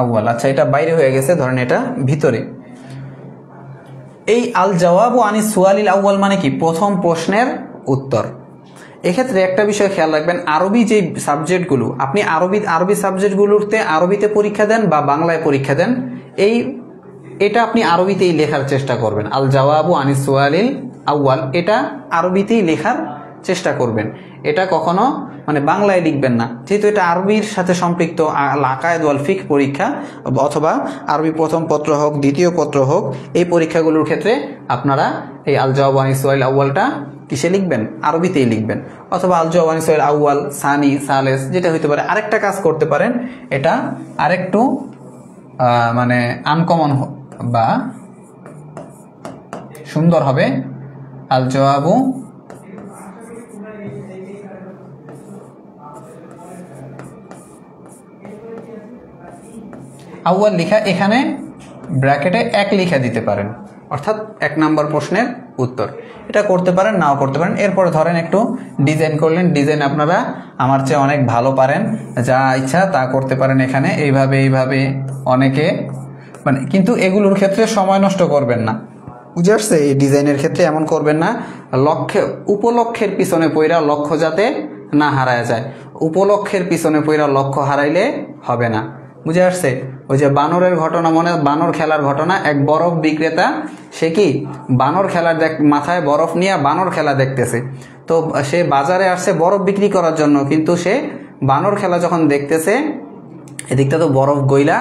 আউয়াল। আচ্ছা, এটা বাইরে হয়ে গেছে, ধরেন এটা ভিতরে। এই আল জওয়াবু আনিস সুয়ালিল আউয়াল মানে কি, প্রথম প্রশ্নের উত্তর। এক্ষেত্রে একটা বিষয় খেয়াল রাখবেন, আরবি যে সাবজেক্টগুলো আপনি আরবি সাবজেক্টগুলোতে আরবিতে পরীক্ষা দেন বা বাংলায় পরীক্ষা দেন, এটা আপনি আরবিতেই লেখার চেষ্টা করবেন। আল জওয়াবু আনিস সুয়ালিল আউয়াল এটা আরবিতেই লেখার চেষ্টা করবেন, এটা কখনো মানে বাংলায় লিখবেন না, যেহেতু এটা আরবির সাথে সম্পৃক্ত। আকায়েদ ওয়াল ফিকহ পরীক্ষা অথবা আরবি প্রথম পত্র হোক, দ্বিতীয় পত্র হোক, এই পরীক্ষাগুলোর ক্ষেত্রে আপনারা এই আল জওয়াবু আনিস সুয়ালিল আউয়ালটা কিসে লিখবেন, আরবিতেই লিখবেন। অথবা আল জওয়াবু আনিস সুয়ালিল আউয়াল, সানি, সালেস যেটা হইতে পারে। আরেকটা কাজ করতে পারেন, এটা আরেকটু মানে আনকমন বা সুন্দর হবে, আল জওয়াবু আউয়াল লিখা, এখানে ব্র্যাকেটে 1 লিখা দিতে পারেন, অর্থাৎ 1 নম্বর প্রশ্নের উত্তর। এটা করতে পারেন, নাও করতে পারেন। এরপরে ধরেন একটু ডিজাইন করলেন, ডিজাইন আপনারা আমার চেয়ে অনেক ভালো পারেন, যা ইচ্ছা তা করতে পারেন এখানে, এইভাবে অনেকে মানে, কিন্তু এগুলোর ক্ষেত্রে সময় নষ্ট করবেন না, বুঝে আসছে? এই ডিজাইনের ক্ষেত্রে এমন করবেন না, উপলক্ষের পিছনে পইরা লক্ষ্য যাতে না হারায় যায়, উপলক্ষের পিছনে পইরা লক্ষ্য হারাইলে হবে না, বুঝে আসছে? ওই যে বানরের ঘটনা, বানর খেলার ঘটনা, এক বরফ বিক্রেতা, সে কি বানর খেলার মাথায় বরফ নিয়ে বানর খেলা দেখতেছে, তো সে বাজারে আসছে বরফ বিক্রি করার জন্য, কিন্তু সে বানর খেলা যখন দেখতেছে, এদিকটা তো বরফ গইলা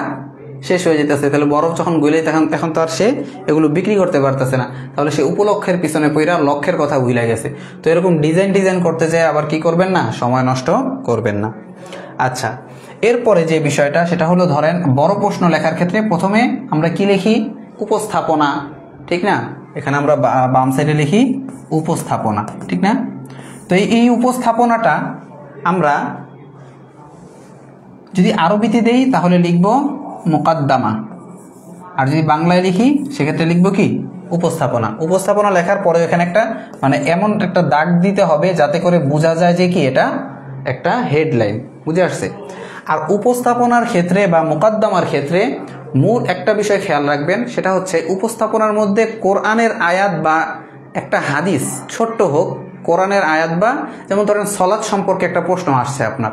শেষ হয়ে যেতেছে, তাহলে বরফ যখন গইলে তখন তো আর সে এগুলো বিক্রি করতে পারতেছে না, তাহলে সে উপলক্ষের পিছনে পইরা লক্ষ্যের কথা ভুলে গেছে। তো এরকম ডিজাইন করতে যায় আবার কি করবেন না, সময় নষ্ট করবেন না। আচ্ছা, এরপরে যে বিষয়টা সেটা হলো, ধরেন বড় প্রশ্ন লেখার ক্ষেত্রে প্রথমে আমরা কি লিখি? উপস্থাপনা, ঠিক না? এখানে আমরা বাম সাইডে লিখি উপস্থাপনা, ঠিক না? তো এই উপস্থাপনাটা আমরা যদি আরবিতে দেই তাহলে লিখব মুকাদ্দামা, আর যদি বাংলায় লিখি সেক্ষেত্রে লিখব কি? উপস্থাপনা। উপস্থাপনা লেখার পরে এখানে একটা মানে এমন একটা দাগ দিতে হবে যাতে করে বোঝা যায় যে কি এটা একটা হেডলাইন, বুঝে আসছে? আর উপস্থাপনার ক্ষেত্রে বা মুকাদ্দামার ক্ষেত্রে মূল একটা বিষয় খেয়াল রাখবেন, সেটা হচ্ছে উপস্থাপনার মধ্যে কোরআনের আয়াত বা একটা হাদিস, ছোট্ট হোক, কোরআনের আয়াত বা যেমন ধরেন সলাৎ সম্পর্কে একটা প্রশ্ন আসছে আপনার,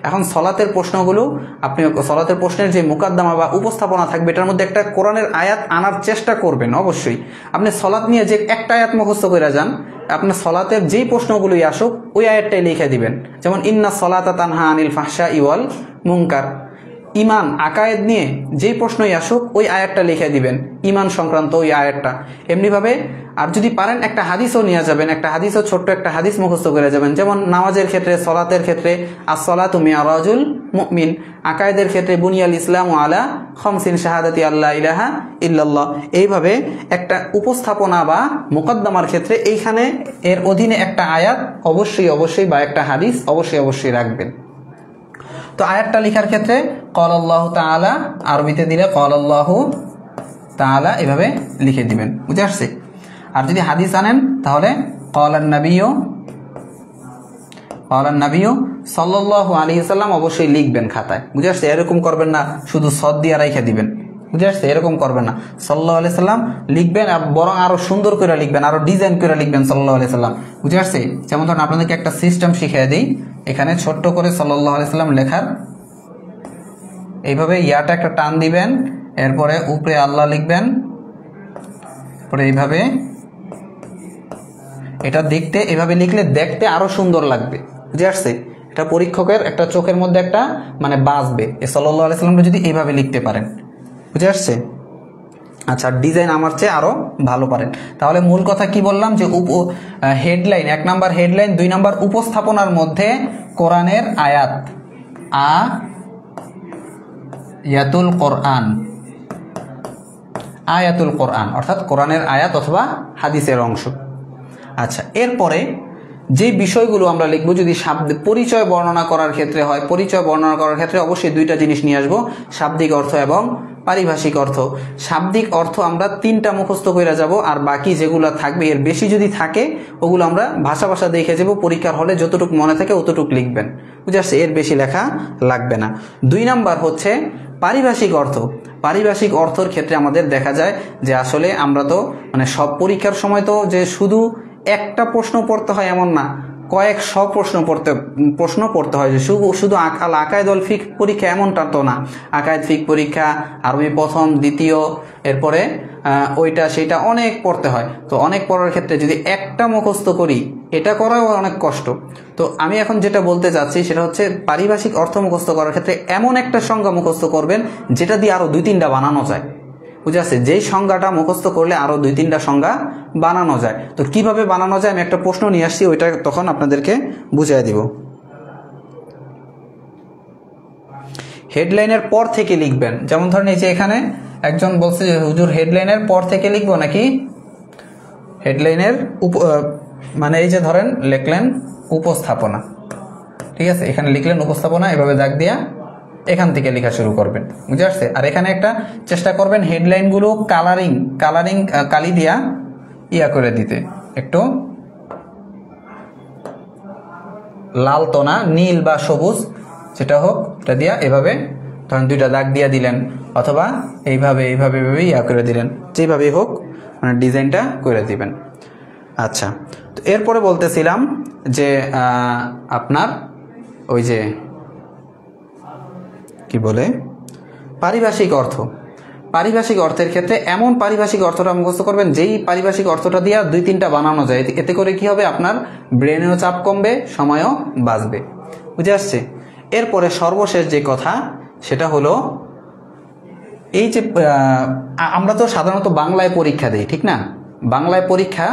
এখন সলাতের প্রশ্নগুলো আপনি সলাতের প্রশ্নের যে মুকাদ্দামা বা উপস্থাপনা থাকবে এটার মধ্যে একটা কোরআনের আয়াত আনার চেষ্টা করবেন অবশ্যই। আপনি সলাৎ নিয়ে যে একটা আয়াত মুখস্থ করে যান, আপনার সলাতের যেই প্রশ্নগুলোই আসুক ওই আয়াতটাই লিখে দিবেন, যেমন ইন্না সলাতা তানহা আনিল ফাহশাই ওয়াল মুনকার। ইমান আকায়েদ নিয়ে যেই প্রশ্নই আসুক ওই আয়াতটা লিখে দিবেন, ইমান সংক্রান্ত ওই আয়াতটা। এমনিভাবে আর যদি পারেন একটা হাদিসও নিয়ে যাবেন, একটা হাদিসও ছোট্ট একটা হাদিস মুখস্থ করে যাবেন, যেমন নামাজের ক্ষেত্রে, সলাতের ক্ষেত্রে আসসালাতু মিআরাজুল মুমিন, আকায়েদের ক্ষেত্রে বুনিয়াল ইসলামু আলা খামসিন শাহাদাতি আল্লা ইলাহা ইল্লাল্লাহ। এইভাবে একটা উপস্থাপনা বা মুকদ্দমার ক্ষেত্রে এইখানে এর অধীনে একটা আয়াত অবশ্যই বা একটা হাদিস অবশ্যই রাখবেন। তো আয়াতটা লেখার ক্ষেত্রে ক্বাল আল্লাহু তাআলা আরবিতে দিলে ক্বাল আল্লাহু তাআলা এভাবে লিখে দিবেন, বুঝে আসছে? আর যদি হাদিস আনেন তাহলে ক্বালান নাবিয়্যু সাল্লাল্লাহু আলাইহি ওয়াসাল্লাম অবশ্যই লিখবেন খাতায়, বুঝে আসছে? এরকম করবেন না শুধু সদ দিয়ে রাইখা দিবেন, বুঝে আসছে? এরকম করবেন না, সাল্লাল্লাহু আলাইহি সাল্লাম লিখবেন, বরং আরো সুন্দর করে লিখবেন, আরো ডিজাইন করে লিখবেন সাল্লাল্লাহু আলাইহি সাল্লাম, বুঝে আসছে? যেমন ধরুন আপনাদেরকে একটা সিস্টেম শিখিয়ে দিই, এখানে ছোট্ট করে সাল্লাল্লাহু আলাইহি সাল্লাম লেখার এইভাবে ইয়াটা একটা টান দিবেন, এরপরে উপরে আল্লাহ লিখবেন, পরে এইভাবে এটা দেখতে, এভাবে লিখলে দেখতে আরো সুন্দর লাগবে, বুঝে আসছে? এটা পরীক্ষকের একটা চোখের মধ্যে একটা মানে বাজবে, এই সাল্লাল্লাহু আলাইহি সাল্লামটা যদি এইভাবে লিখতে পারেন, বুঝে আসছে? আচ্ছা, ডিজাইন আমার চেয়ে আরো ভালো পারেন। তাহলে মূল কথা কি বললাম, যে হেডলাইন, 1 নাম্বার হেডলাইন, 2 নাম্বার উপস্থাপনার মধ্যে কোরআনের আয়াত, আয়াতুল কোরআন অর্থাৎ কোরআনের আয়াত অথবা হাদিসের অংশ। আচ্ছা, এরপরে যে বিষয়গুলো আমরা লিখব, যদি পরিচয় বর্ণনা করার ক্ষেত্রে হয়, পরিচয় বর্ণনা করার ক্ষেত্রে অবশ্যই 2টা জিনিস নিয়ে আসবো, শাব্দিক অর্থ এবং পারিভাষিক অর্থ। শাব্দিক অর্থ আমরা 3টা মুখস্থ করে যাব, আর বাকি যেগুলো থাকবে এর বেশি যদি থাকে ওগুলো আমরা ভাষা দেখে যাব, পরীক্ষার হলে যতটুকু মনে থাকে অতটুকু লিখবেন, বুঝে আসছে? এর বেশি লেখা লাগবে না। 2 নাম্বার হচ্ছে পারিভাষিক অর্থ। পারিভাষিক অর্থের ক্ষেত্রে আমাদের দেখা যায় যে আসলে আমরা তো মানে সব পরীক্ষার সময় তো যে শুধু একটা প্রশ্ন পড়তে হয় এমন না, কয়েকশো প্রশ্ন পড়তে হয়, যে শুধু আকায়েদ ওয়াল ফিকহ পরীক্ষা এমনটা তো না। আকায়েদ ফিকহ পরীক্ষা, আরবি প্রথম দ্বিতীয়, এরপরে ওইটা সেটা অনেক পড়তে হয়। তো অনেক পড়ার ক্ষেত্রে যদি একটা মুখস্থ করি, এটা করাও অনেক কষ্ট। তো আমি এখন যেটা বলতে চাচ্ছি সেটা হচ্ছে পারিভাষিক অর্থ মুখস্থ করার ক্ষেত্রে এমন একটা সংজ্ঞা মুখস্থ করবেন যেটা দিয়ে আরো 2-3টা বানানো যায়, বুঝে আসছে? যেই সংজ্ঞাটা মুখস্থ করলে আরো 2-3টা সংজ্ঞা বানানো যায়। তো কিভাবে বানানো যায় আমি একটা প্রশ্ন নিয়ে আসছি, ওইটা তখন আপনাদেরকে বুঝিয়ে দিব। হেডলাইনের পর থেকে লিখবেন, যেমন ধরেন এই যে এখানে একজন বলছে যে হুজুর হেডলাইনের পর থেকে লিখবো নাকি হেডলাইনের মানে এই যে ধরেন লিখলেন উপস্থাপনা, ঠিক আছে? এখানে লিখলেন উপস্থাপনা, এভাবে দাগ দিয়া এখান থেকে লেখা শুরু করবেন, বুঝে আসছে? আর এখানে একটা চেষ্টা করবেন হেডলাইনগুলো কালি দিয়া ইয়া করে দিতে, একটু লাল তো না, নীল বা সবুজ যেটা হোক এটা দিয়া এভাবে ধরেন 2টা দাগ দিয়া দিলেন, অথবা এইভাবে এইভাবে এইভাবে ইয়া করে দিলেন, যেভাবেই হোক মানে ডিজাইনটা করে দিবেন। আচ্ছা, তো এরপরে বলতেছিলাম যে আপনার ওই যে কি বলে পারিভাষিক অর্থ, পারিভাষিক অর্থের ক্ষেত্রে এমন পারিভাষিক অর্থটা মুখস্থ করবেন যেই পারিভাষিক অর্থটা দিয়ে 2-3টা বানানো যায়, এতে করে কি হবে আপনার ব্রেনেও চাপ কমবে, সময়ও বাঁচবে, বুঝে আসছে? এরপরে সর্বশেষ যে কথা সেটা হলো এই যে আমরা তো সাধারণত বাংলায় পরীক্ষা দিই, ঠিক না? বাংলায় পরীক্ষা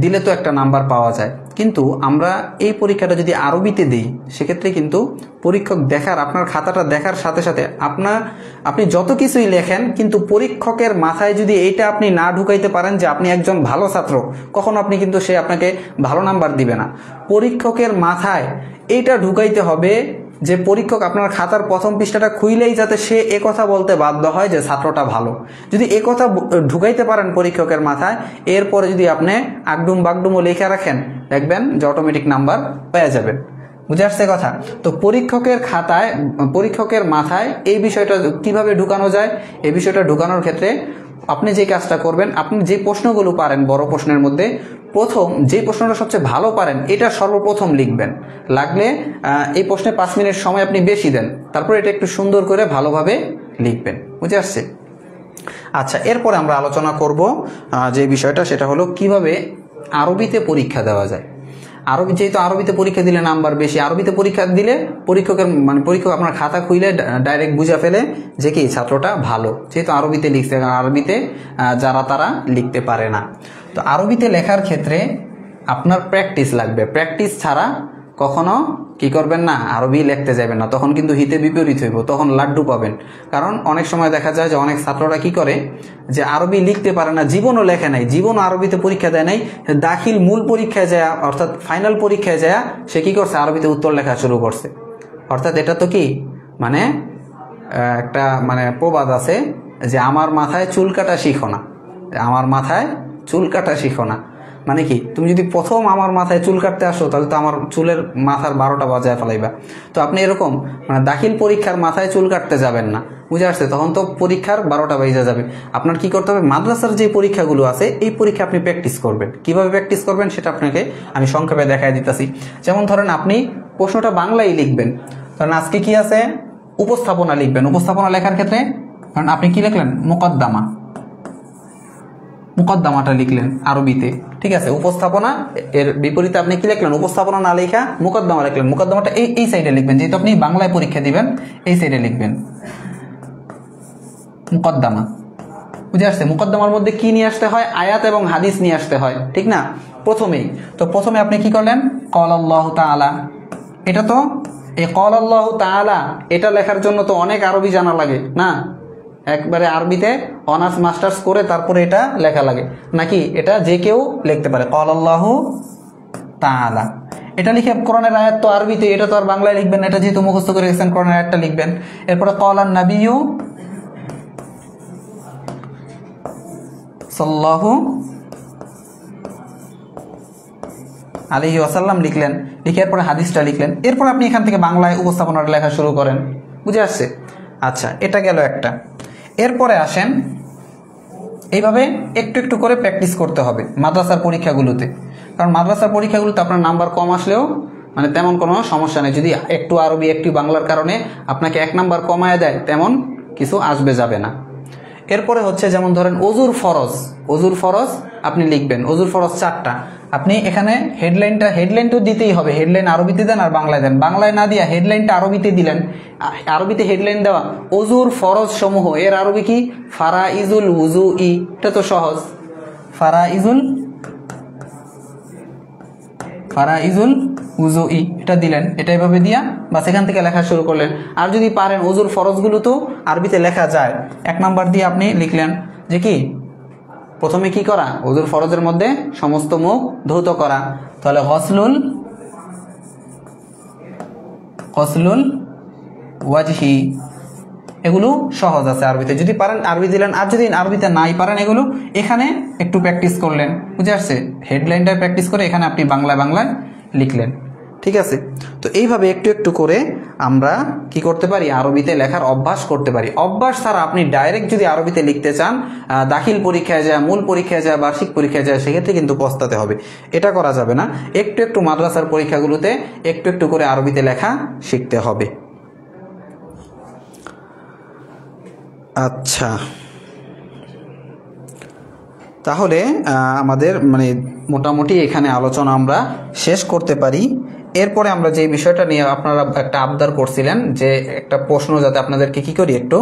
দিলে তো একটা নাম্বার পাওয়া যায়, কিন্তু আমরা এই পরীক্ষাটা যদি আরবিতে দিই সেক্ষেত্রে কিন্তু পরীক্ষক আপনার খাতাটা দেখার সাথে সাথে আপনি যত কিছুই লেখেন, কিন্তু পরীক্ষকের মাথায় যদি এইটা আপনি না ঢুকাইতে পারেন যে আপনি একজন ভালো ছাত্র, কখনো আপনি কিন্তু সে আপনাকে ভালো নাম্বার দিবে না। পরীক্ষকের মাথায় এইটা ঢুকাইতে হবে যে পরীক্ষক আপনার খাতার প্রথম পৃষ্ঠাটা খুইলেই যাতে সে একথা বলতে বাধ্য হয় যে ছাত্রটা ভালো। যদি একথা ঢুকাইতে পারেন পরীক্ষকের মাথায়, এরপরে যদি আপনি আগডুম বাগডুমও লেখা রাখেন, দেখবেন যে অটোমেটিক নাম্বার পেয়ে যাবেন, বুঝে আসছে কথা? তো পরীক্ষকের মাথায় এই বিষয়টা কিভাবে ঢুকানো যায়, এই বিষয়টা ঢুকানোর ক্ষেত্রে আপনি যে কাজটা করবেন, আপনি যে প্রশ্নগুলো পারেন বড় প্রশ্নের মধ্যে, প্রথম যে প্রশ্নটা সবচেয়ে ভালো পারেন এটা সর্বপ্রথম লিখবেন। লাগলে এই প্রশ্নে 5 মিনিট সময় আপনি বেশি দেন, তারপর এটা একটু সুন্দর করে ভালোভাবে লিখবেন, বুঝে আসছে? আচ্ছা, এরপরে আমরা আলোচনা করব যে বিষয়টা, সেটা হলো কিভাবে আরবিতে পরীক্ষা দেওয়া যায়। যেহেতু আরবিতে পরীক্ষা দিলে নাম্বার বেশি, আরবিতে পরীক্ষা দিলে পরীক্ষক আপনার খাতা খুইলে ডাইরেক্ট বুঝা ফেলে যে কি ছাত্রটা ভালো, যেহেতু আরবিতে লিখছে। আরবিতে যারা তারা লিখতে পারে না, তো আরবিতে লেখার ক্ষেত্রে আপনার প্র্যাকটিস লাগবে। প্র্যাকটিস ছাড়া কখনো কি করবেন না, আরবি লিখতে যাবেন না, তখন কিন্তু হিতে বিপরীত হইব, তখন লাড্ডু পাবেন। কারণ অনেক সময় দেখা যায় যে অনেক ছাত্ররা কি করে যে আরবি লিখতে পারে না, জীবনও লেখে নাই, জীবনও আরবিতে পরীক্ষা দেয় নাই, দাখিল মূল পরীক্ষায় যায় অর্থাৎ ফাইনাল পরীক্ষায় যায় সে কি করছে, আরবিতে উত্তর লেখা শুরু করছে। অর্থাৎ এটা তো কি মানে একটা প্রবাদ আছে যে আমার মাথায় চুল কাটা শিখো না, আমার মাথায় চুল কাটা শিখো না। মানে কি, তুমি যদি প্রথম আমার মাথায় চুল কাটতে আসো তাহলে তো আমার চুলের মাথার 12টা বাজায় ফেলাইবা। তো আপনি এরকম দাখিল পরীক্ষার মাথায় চুল কাটতে যাবেন না, বুঝে আসছে? তখন তো পরীক্ষার 12টা বেজে যাবে। আপনার কি করতে হবে, মাদ্রাসার যে পরীক্ষাগুলো আছে এই পরীক্ষা আপনি প্র্যাকটিস করবেন। কিভাবে প্র্যাকটিস করবেন সেটা আপনাকে আমি সংক্ষেপে দেখাই দিতেছি। যেমন ধরেন আপনি প্রশ্নটা বাংলায় লিখবেন, ধরেন আজকে কি আছে, উপস্থাপনা লিখবেন। উপস্থাপনা লেখার ক্ষেত্রে কারণ আপনি কি লিখলেন, মুকদ্দমাটা লিখলেন আরবিতে, ঠিক আছে? উপস্থাপনা এর বিপরীতে আপনি কি লিখলেন, উপস্থাপনা না লেখা মুকদ্দমা লিখলেন। মুকদ্দমাটা এই সাইডে লিখবেন, যেহেতু আপনি বাংলায় পরীক্ষা দিবেন এই সাইডে লিখবেন মুকদ্দমা, বুঝে আসছে? মুকদ্দমার মধ্যে কি নিয়ে আসতে হয়, আয়াত এবং হাদিস নিয়ে আসতে হয়, ঠিক না? প্রথমে আপনি কি করলেন, ক্বাল আল্লাহু তাআলা। এটা তো এই ক্বাল আল্লাহু তাআলা এটা লেখার জন্য তো অনেক আরবি জানা লাগে না, একবারে আরবিতে অনার্স মাস্টার্স করে তারপরে এটা লেখা লাগে নাকি? এটা যে কেউ লিখতে পারে, ক্বাল আল্লাহু তাআলা। এটা লিখে কোরআনের আয়াত তো আরবিতে, এটা তো আর বাংলায় লিখবেন, এটা যেহেতু মুখস্থ করে গেছেন কোরআনের আয়াতটা লিখবেন। এরপরে ক্বালান নাবিয়্যু সাল্লাল্লাহু আলাইহি ওয়াসাল্লাম লিখলেন, লিখে এরপরে হাদিসটা লিখলেন। এরপর আপনি এখান থেকে বাংলায় উপস্থাপনাটা লেখা শুরু করেন, বুঝে আসছে? আচ্ছা, এটা গেল একটা। এরপরে আসেন, এইভাবে একটু একটু করে প্র্যাকটিস করতে হবে মাদ্রাসার পরীক্ষাগুলোতে। কারণ মাদ্রাসার পরীক্ষাগুলোতে আপনার নাম্বার কম আসলেও তেমন কোনো সমস্যা নেই। যদি একটু আরবি একটু বাংলার কারণে আপনাকে 1 নাম্বার কমায় দেয়, তেমন কিছু আসবে যাবে না। এরপরে হচ্ছে যেমন ধরেন অজুর ফরজ আপনি লিখবেন। অজুর ফরজ 4টা। আপনি এখানে হেডলাইন তো দিতেই হবে, হেডলাইন আরবিতে দেন আর বাংলায় দেন। বাংলায় না দিয়া হেডলাইনটা আরবিতে দিলেন, আরবিতে হেডলাইন দেওয়া অজুর ফরজ সমূহ, এর আরবি কি, ফারাইজুল উযুই। এটা তো সহজ, ফারাইজুল উযুই এটা দিলেন, এটা এভাবে দিয়া বাস এখান থেকে লেখা শুরু করলেন। আর যদি পারেন অজুর ফরজগুলো তো আরবিতে লেখা যায়, 1 নাম্বার দিয়ে আপনি লিখলেন যে কি, প্রথমে কি করা, অজুর ফরজের মধ্যে সমস্ত মুখ ধৌত করা। তাহলে গসলুল ওয়াজহি, এগুলো সহজ আছে আরবিতে, যদি পারেন আরবি দিলেন, আর যদি আরবিতে নাই পারেন এগুলো এখানে একটু প্র্যাকটিস করলেন, বুঝে আসছে? হেডলাইনটা প্র্যাকটিস করে এখানে আপনি বাংলায় লিখলেন, ঠিক আছে? তো এইভাবে একটু একটু করে আমরা কি করতে পারি, আরবিতে লেখার অভ্যাস করতে পারি। অভ্যাস ছাড়া আপনি ডাইরেক্ট যদি আরবিতে লিখতে চান, দাখিল পরীক্ষায় যায়, মূল পরীক্ষায় যায়, বার্ষিক পরীক্ষায় যায়, সেক্ষেত্রে কিন্তু পস্তাতে হবে, এটা করা যাবে না। একটু একটু মাদ্রাসার পরীক্ষাগুলোতে একটু একটু করে আরবিতে লেখা শিখতে হবে। আচ্ছা, তাহলে আমাদের মানে মোটামুটি এখানে আলোচনা আমরা শেষ করতে পারি। এরপরে আমরা যে বিষয়টা নিয়ে আপনারা একটা আবদার করছিলেন যে একটা প্রশ্ন যাতে আপনাদেরকে কি করি একটু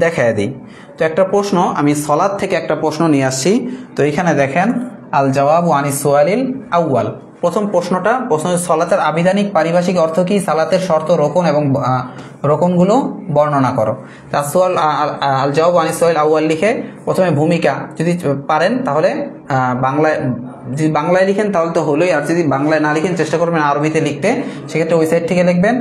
দেখায় দিই, তো একটা প্রশ্ন আমি সলাত থেকে একটা প্রশ্ন নিয়ে আসছি। তো এখানে দেখেন, আল জওয়াবু আনিস সুয়ালিল আউয়াল, প্রথম প্রশ্নটা সলাতের আবিধানিক পারিভাষিক অর্থ কি, সালাতের শর্ত, রোকন এবং রোকনগুলো বর্ণনা করো। তার সোয়াল আল জওয়াবু আনিস সুয়ালিল আউয়াল লিখে প্রথমে ভূমিকা যদি পারেন তাহলে বাংলায়, যদি বাংলায় লিখেন তাহলে তো হলোই, আর যদি বাংলায় না লিখেন চেষ্টা করবেন আরবিতে লিখতে, সেক্ষেত্রে ওই সাইড থেকে লিখবেন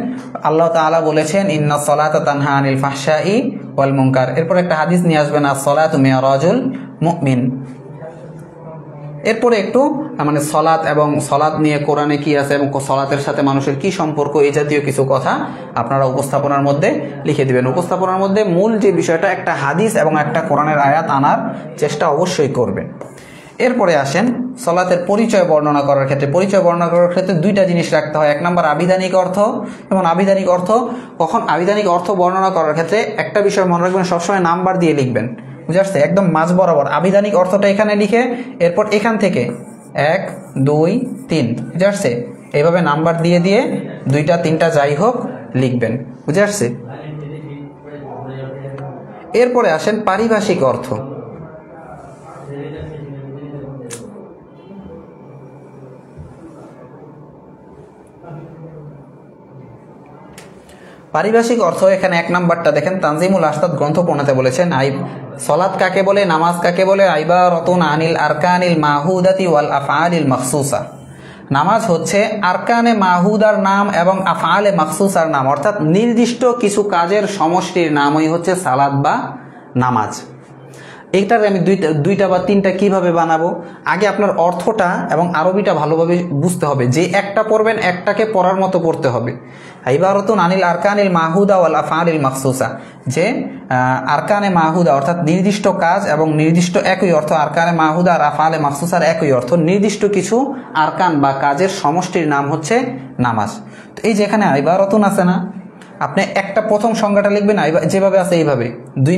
আল্লাহ তাআলা বলেছেন ইন্নাস সালাতা তানহা আনিল ফাহশাই ওয়াল মুনকার। এরপর একটা হাদিস নিয়ে আসবেন আস-সালাতু মিরাজুল মুমিন। এরপরে একটু মানে সলাত এবং সলাত নিয়ে কোরআনে কি আছে এবং সলাতের সাথে মানুষের কি সম্পর্ক, এই জাতীয় কিছু কথা আপনারা উপস্থাপনার মধ্যে লিখে দিবেন। উপস্থাপনার মধ্যে মূল যে বিষয়টা একটা হাদিস এবং একটা কোরআনের আয়াত আনার চেষ্টা অবশ্যই করবেন। এরপরে আসেন সলাতের পরিচয় বর্ণনা করার ক্ষেত্রে। পরিচয় বর্ণনা করার ক্ষেত্রে দুইটা জিনিস রাখতে হয়, এক নম্বর আবিধানিক অর্থ এবং আবিধানিক অর্থ। কখন আবিধানিক অর্থ বর্ণনা করার ক্ষেত্রে একটা বিষয় মনে রাখবেন, সবসময় নাম্বার দিয়ে লিখবেন, বুঝে আসছে? একদম মাঝ বরাবর আবিধানিক অর্থটা এখানে লিখে এরপর এখান থেকে 1 2 3, বুঝে আসছে? এইভাবে নাম্বার দিয়ে দিয়ে 2টা 3টা যাই হোক লিখবেন, বুঝে আসছে? এরপরে আসেন পারিভাষিক অর্থ। পারিভাষিক অর্থ এখানে 1 নাম্বারটা দেখেন, তানজিমুল আস্তাদ গ্রন্থ প্রণেতা বলেছেন সলাত কাকে বলে, নামাজ কাকে বলে, ইবারাতুন আনিল আরকানিল মাহুদাতি ওয়াল আফআলিল মাখসুসা। নামাজ হচ্ছে আরকানে মাহুদার নাম এবং আফআলে মাখসুসার নাম, অর্থাৎ নির্দিষ্ট কিছু কাজের সমষ্টির নামই হচ্ছে সালাত বা নামাজ। এইটার আমি দুইটা বা 3টা কিভাবে বানাবো, আগে আপনার অর্থটা এবং আরবিটা ভালোভাবে বুঝতে হবে। যে একটা পড়বেন একটাকে পড়ার মতো পড়তে হবে। ইবারাতুন আনিল আরকানিল মাহুদা ওয়াল আফআলিল মাখসুসা, যে আরকানে মাহুদা অর্থাৎ নির্দিষ্ট কাজ এবং নির্দিষ্ট একই অর্থ, আরকানে মাহুদা আর আফআলে মাখসুসার একই অর্থ, নির্দিষ্ট কিছু আরকান বা কাজের সমষ্টির নাম হচ্ছে নামাজ। তো এই যে এখানে ইবারাতুন আছে না, আপনি একটা প্রথম সংজ্ঞাটা লিখবেন যেভাবে আছে এইভাবে। 2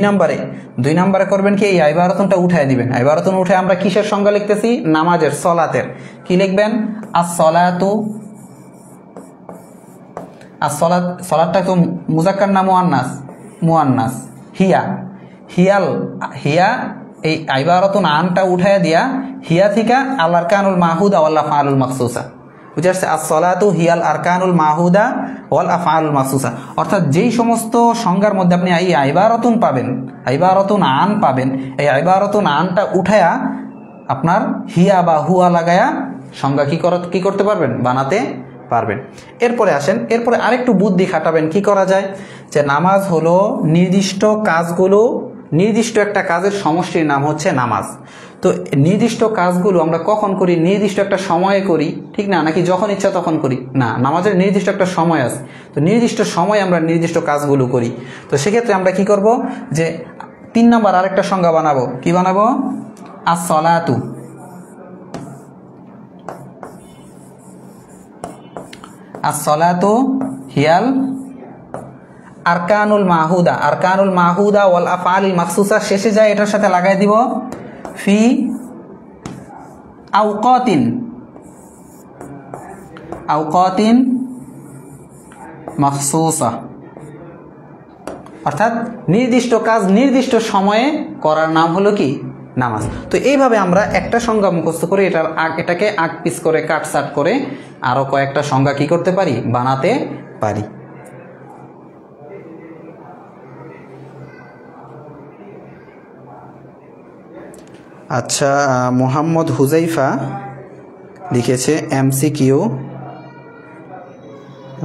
নম্বরে করবেন কি, এই ইবারাতুনটা উঠায় দিবেন। ইবারাতুন উঠে আমরা কিসের সংজ্ঞা লিখতেছি, নামাজের, সলাতের। কি লিখবেন, আস-সলাতু, আস-সলাত, সলাতটা তো মুজাক্কার না মুয়ান্নাস? মুয়ান্নাস। হিয়া এই ইবারাতুন আনটা উঠায় দিয়া হিয়া থেকে আল আরকানুল মাহুদা ওয়াল আফআলুল মাখসুসা, বুঝে আসছে? আস-সলাতু হিয়াল আরকানুল মাহুদা ওয়াল আফআলুল মাখসুসা, অর্থাৎ যেই সমস্ত সংজ্ঞার মধ্যে আপনি এই ইবারাতুন পাবেন, ইবারাতুন আন পাবেন, এই ইবারাতুন আনটা উঠায়া আপনার হিয়া বা হুয়া লাগায়া সংজ্ঞা কি করতে পারবেন, বানাতে পারবেন। এরপরে আসেন, এরপরে আরেকটু বুদ্ধি খাটাবেন। কি করা যায়, যে নামাজ হলো নির্দিষ্ট কাজগুলো, নির্দিষ্ট একটা কাজের সমষ্টির নাম হচ্ছে নামাজ। তো নির্দিষ্ট কাজগুলো আমরা কখন করি, নির্দিষ্ট একটা সময়ে করি, ঠিক না? নাকি যখন ইচ্ছা তখন করি? না, নামাজের নির্দিষ্ট একটা সময় আছে। তো নির্দিষ্ট সময়ে আমরা নির্দিষ্ট কাজগুলো করি। তো সেক্ষেত্রে আমরা কি করব, যে 3 নম্বর আরেকটা সংজ্ঞা বানাবো। কি বানাবো, আস-সলাতু, আস-সলাতু হিয়াল আরকানুল মাহুদা, আরকানুল মাহুদা ওয়াল আফআলিল মাখসুসা, শেষে যায় এটার সাথে লাগাই দিব ফি আওকাতিন, আওকাতিন মাখসুসা, অর্থাৎ নির্দিষ্ট কাজ নির্দিষ্ট সময়ে করার নাম হলো কি, নামাজ। তো এইভাবে আমরা একটা সংজ্ঞা মুখস্থ করে এটাকে আগ পিস করে কাটসাট করে আরো কয়েকটা সংজ্ঞা কি করতে পারি, বানাতে পারি। আচ্ছা, মোহাম্মদ হুজাইফা লিখেছে MCQ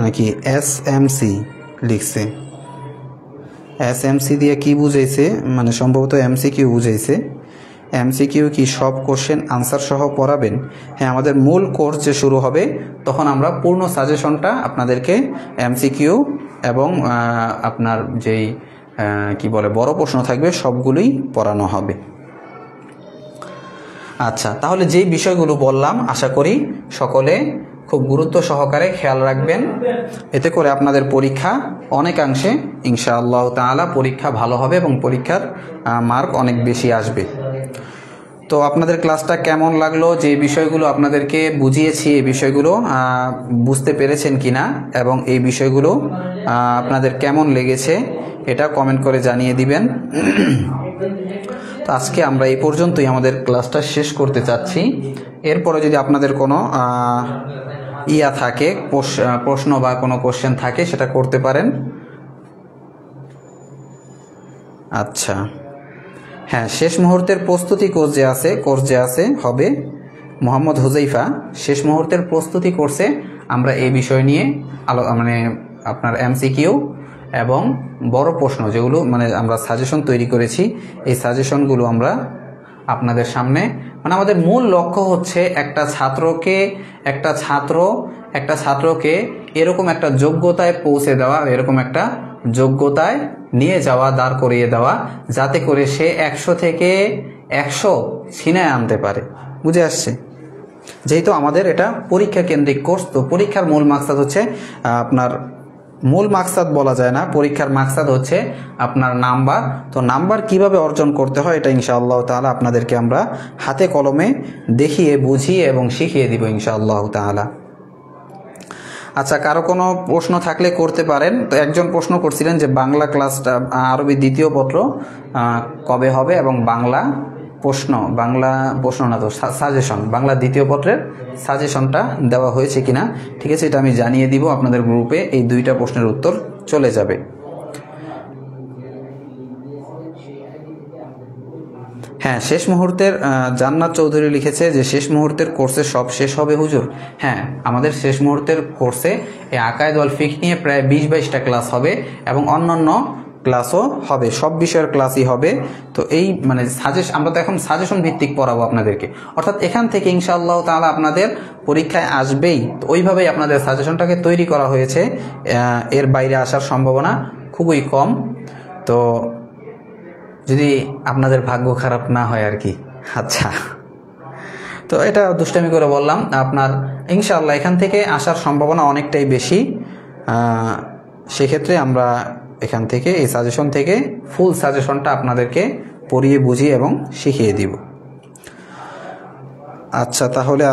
নাকি SMC লিখছে, SMC দিয়ে কি বুঝাইছে, মানে সম্ভবত MCQ বুঝাইছে। MCQ কি সব কোশ্চেন আনসার সহ পড়াবেন? হ্যাঁ, আমাদের মূল কোর্স যে শুরু হবে তখন আমরা পূর্ণ সাজেশনটা আপনাদেরকে MCQ এবং আপনার যেই কি বলে বড় প্রশ্ন থাকবে সবগুলোই পড়ানো হবে। আচ্ছা, তাহলে যেই বিষয়গুলো বললাম আশা করি সকলে খুব গুরুত্ব সহকারে খেয়াল রাখবেন, এতে করে আপনাদের পরীক্ষা অনেকাংশে ইনশাআল্লাহ তাআলা পরীক্ষা ভালো হবে এবং পরীক্ষার মার্ক অনেক বেশি আসবে। তো আপনাদের ক্লাসটা কেমন লাগলো, যে বিষয়গুলো আপনাদেরকে বুঝিয়েছি এই বিষয়গুলো বুঝতে পেরেছেন কিনা এবং এই বিষয়গুলো আপনাদের কেমন লেগেছে এটা কমেন্ট করে জানিয়ে দিবেন। তো আজকে আমরা এই পর্যন্তই আমাদের ক্লাসটা শেষ করতে চাচ্ছি। এরপরে যদি আপনাদের কোনো থাকে প্রশ্ন বা কোনো কোশ্চেন থাকে সেটা করতে পারেন। আচ্ছা, হ্যাঁ, শেষ মুহূর্তের প্রস্তুতি কোর্স যে আছে হবে মোহাম্মদ হুজাইফা, শেষ মুহূর্তের প্রস্তুতি কোর্সে আমরা এই বিষয় নিয়ে মানে আপনার MCQ এবং বড় প্রশ্ন যেগুলো মানে আমরা সাজেশন তৈরি করেছি, এই সাজেশনগুলো আমরা আপনাদের সামনে, মানে আমাদের মূল লক্ষ্য হচ্ছে একটা ছাত্রকে এরকম একটা যোগ্যতায় পৌঁছে দেওয়া, এরকম একটা যোগ্যতায় নিয়ে যাওয়া, দাঁড় করিয়ে দেওয়া, যাতে করে সে 100 থেকে 100 ছিনায় আনতে পারে। বুঝে আসছে? যেহেতু আমাদের এটা পরীক্ষা কেন্দ্রিক কোর্স, তো পরীক্ষার মূল মাকসাদ হচ্ছে আপনার মূল মাকসাদ বলা যায় না, পরীক্ষার মাকসাদ হচ্ছে আপনার নাম্বার। তো নাম্বার কিভাবে অর্জন করতে হয় এটা ইনশাআল্লাহ তাআলা আপনাদেরকে আমরা হাতে কলমে দেখিয়ে বুঝিয়ে এবং শিখিয়ে দিব ইনশাআল্লাহ তাআলা। আচ্ছা, কারো কোনো প্রশ্ন থাকলে করতে পারেন। তো একজন প্রশ্ন করছিলেন যে বাংলা ক্লাসটা আরবি দ্বিতীয় পত্র কবে হবে এবং বাংলা প্রশ্ন না তো সাজেশন, বাংলা দ্বিতীয় পত্রের সাজেশনটা দেওয়া হয়েছে কিনা। ঠিক আছে, এটা আমি জানিয়ে দিব আপনাদের গ্রুপে, এই দুইটা প্রশ্নের উত্তর চলে যাবে। হ্যাঁ, শেষ মুহূর্তের জান্নাত চৌধুরী লিখেছে যে শেষ মুহূর্তের কোর্সে সব শেষ হবে হুজুর। হ্যাঁ, আমাদের শেষ মুহূর্তের কোর্সে এই আকায়েদ ওয়াল ফিকহ নিয়ে প্রায় 20-22টা ক্লাস হবে এবং অন্যান্য ক্লাসও হবে, সব বিষয়ের ক্লাসই হবে। তো এই মানে আমরা তো এখন সাজেশন ভিত্তিক পড়াবো আপনাদেরকে, অর্থাৎ এখান থেকে ইনশাআল্লাহ তাআলা আপনাদের পরীক্ষায় আসবেই। তো ওইভাবেই আপনাদের সাজেশনটাকে তৈরি করা হয়েছে, এর বাইরে আসার সম্ভাবনা খুবই কম। তো যদি আপনাদের ভাগ্য খারাপ না হয় আর কি। আচ্ছা, তো এটা দুষ্টামি করে বললাম, আপনার ইনশাআল্লাহ এখান থেকে আসার সম্ভাবনা অনেকটাই বেশি। সেক্ষেত্রে আমরা এখান থেকে এই সাজেশন থেকে ফুল সাজেশনটা আপনাদেরকে পড়িয়ে বুঝিয়ে এবং শিখিয়ে দিব। আচ্ছা, তাহলে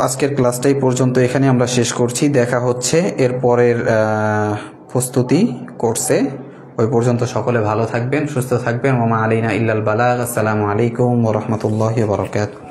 আজকের ক্লাসটাই পর্যন্ত এখানে আমরা শেষ করছি। দেখা হচ্ছে এরপরের প্রস্তুতি কোর্সে। ওই পর্যন্ত সকলে ভালো থাকবেন, সুস্থ থাকবেন। ওমা আলাইনা ইল্লাল বালাগ। আসসালামু আলাইকুম ওয়া রাহমাতুল্লাহি ওয়া বারাকাতুহু।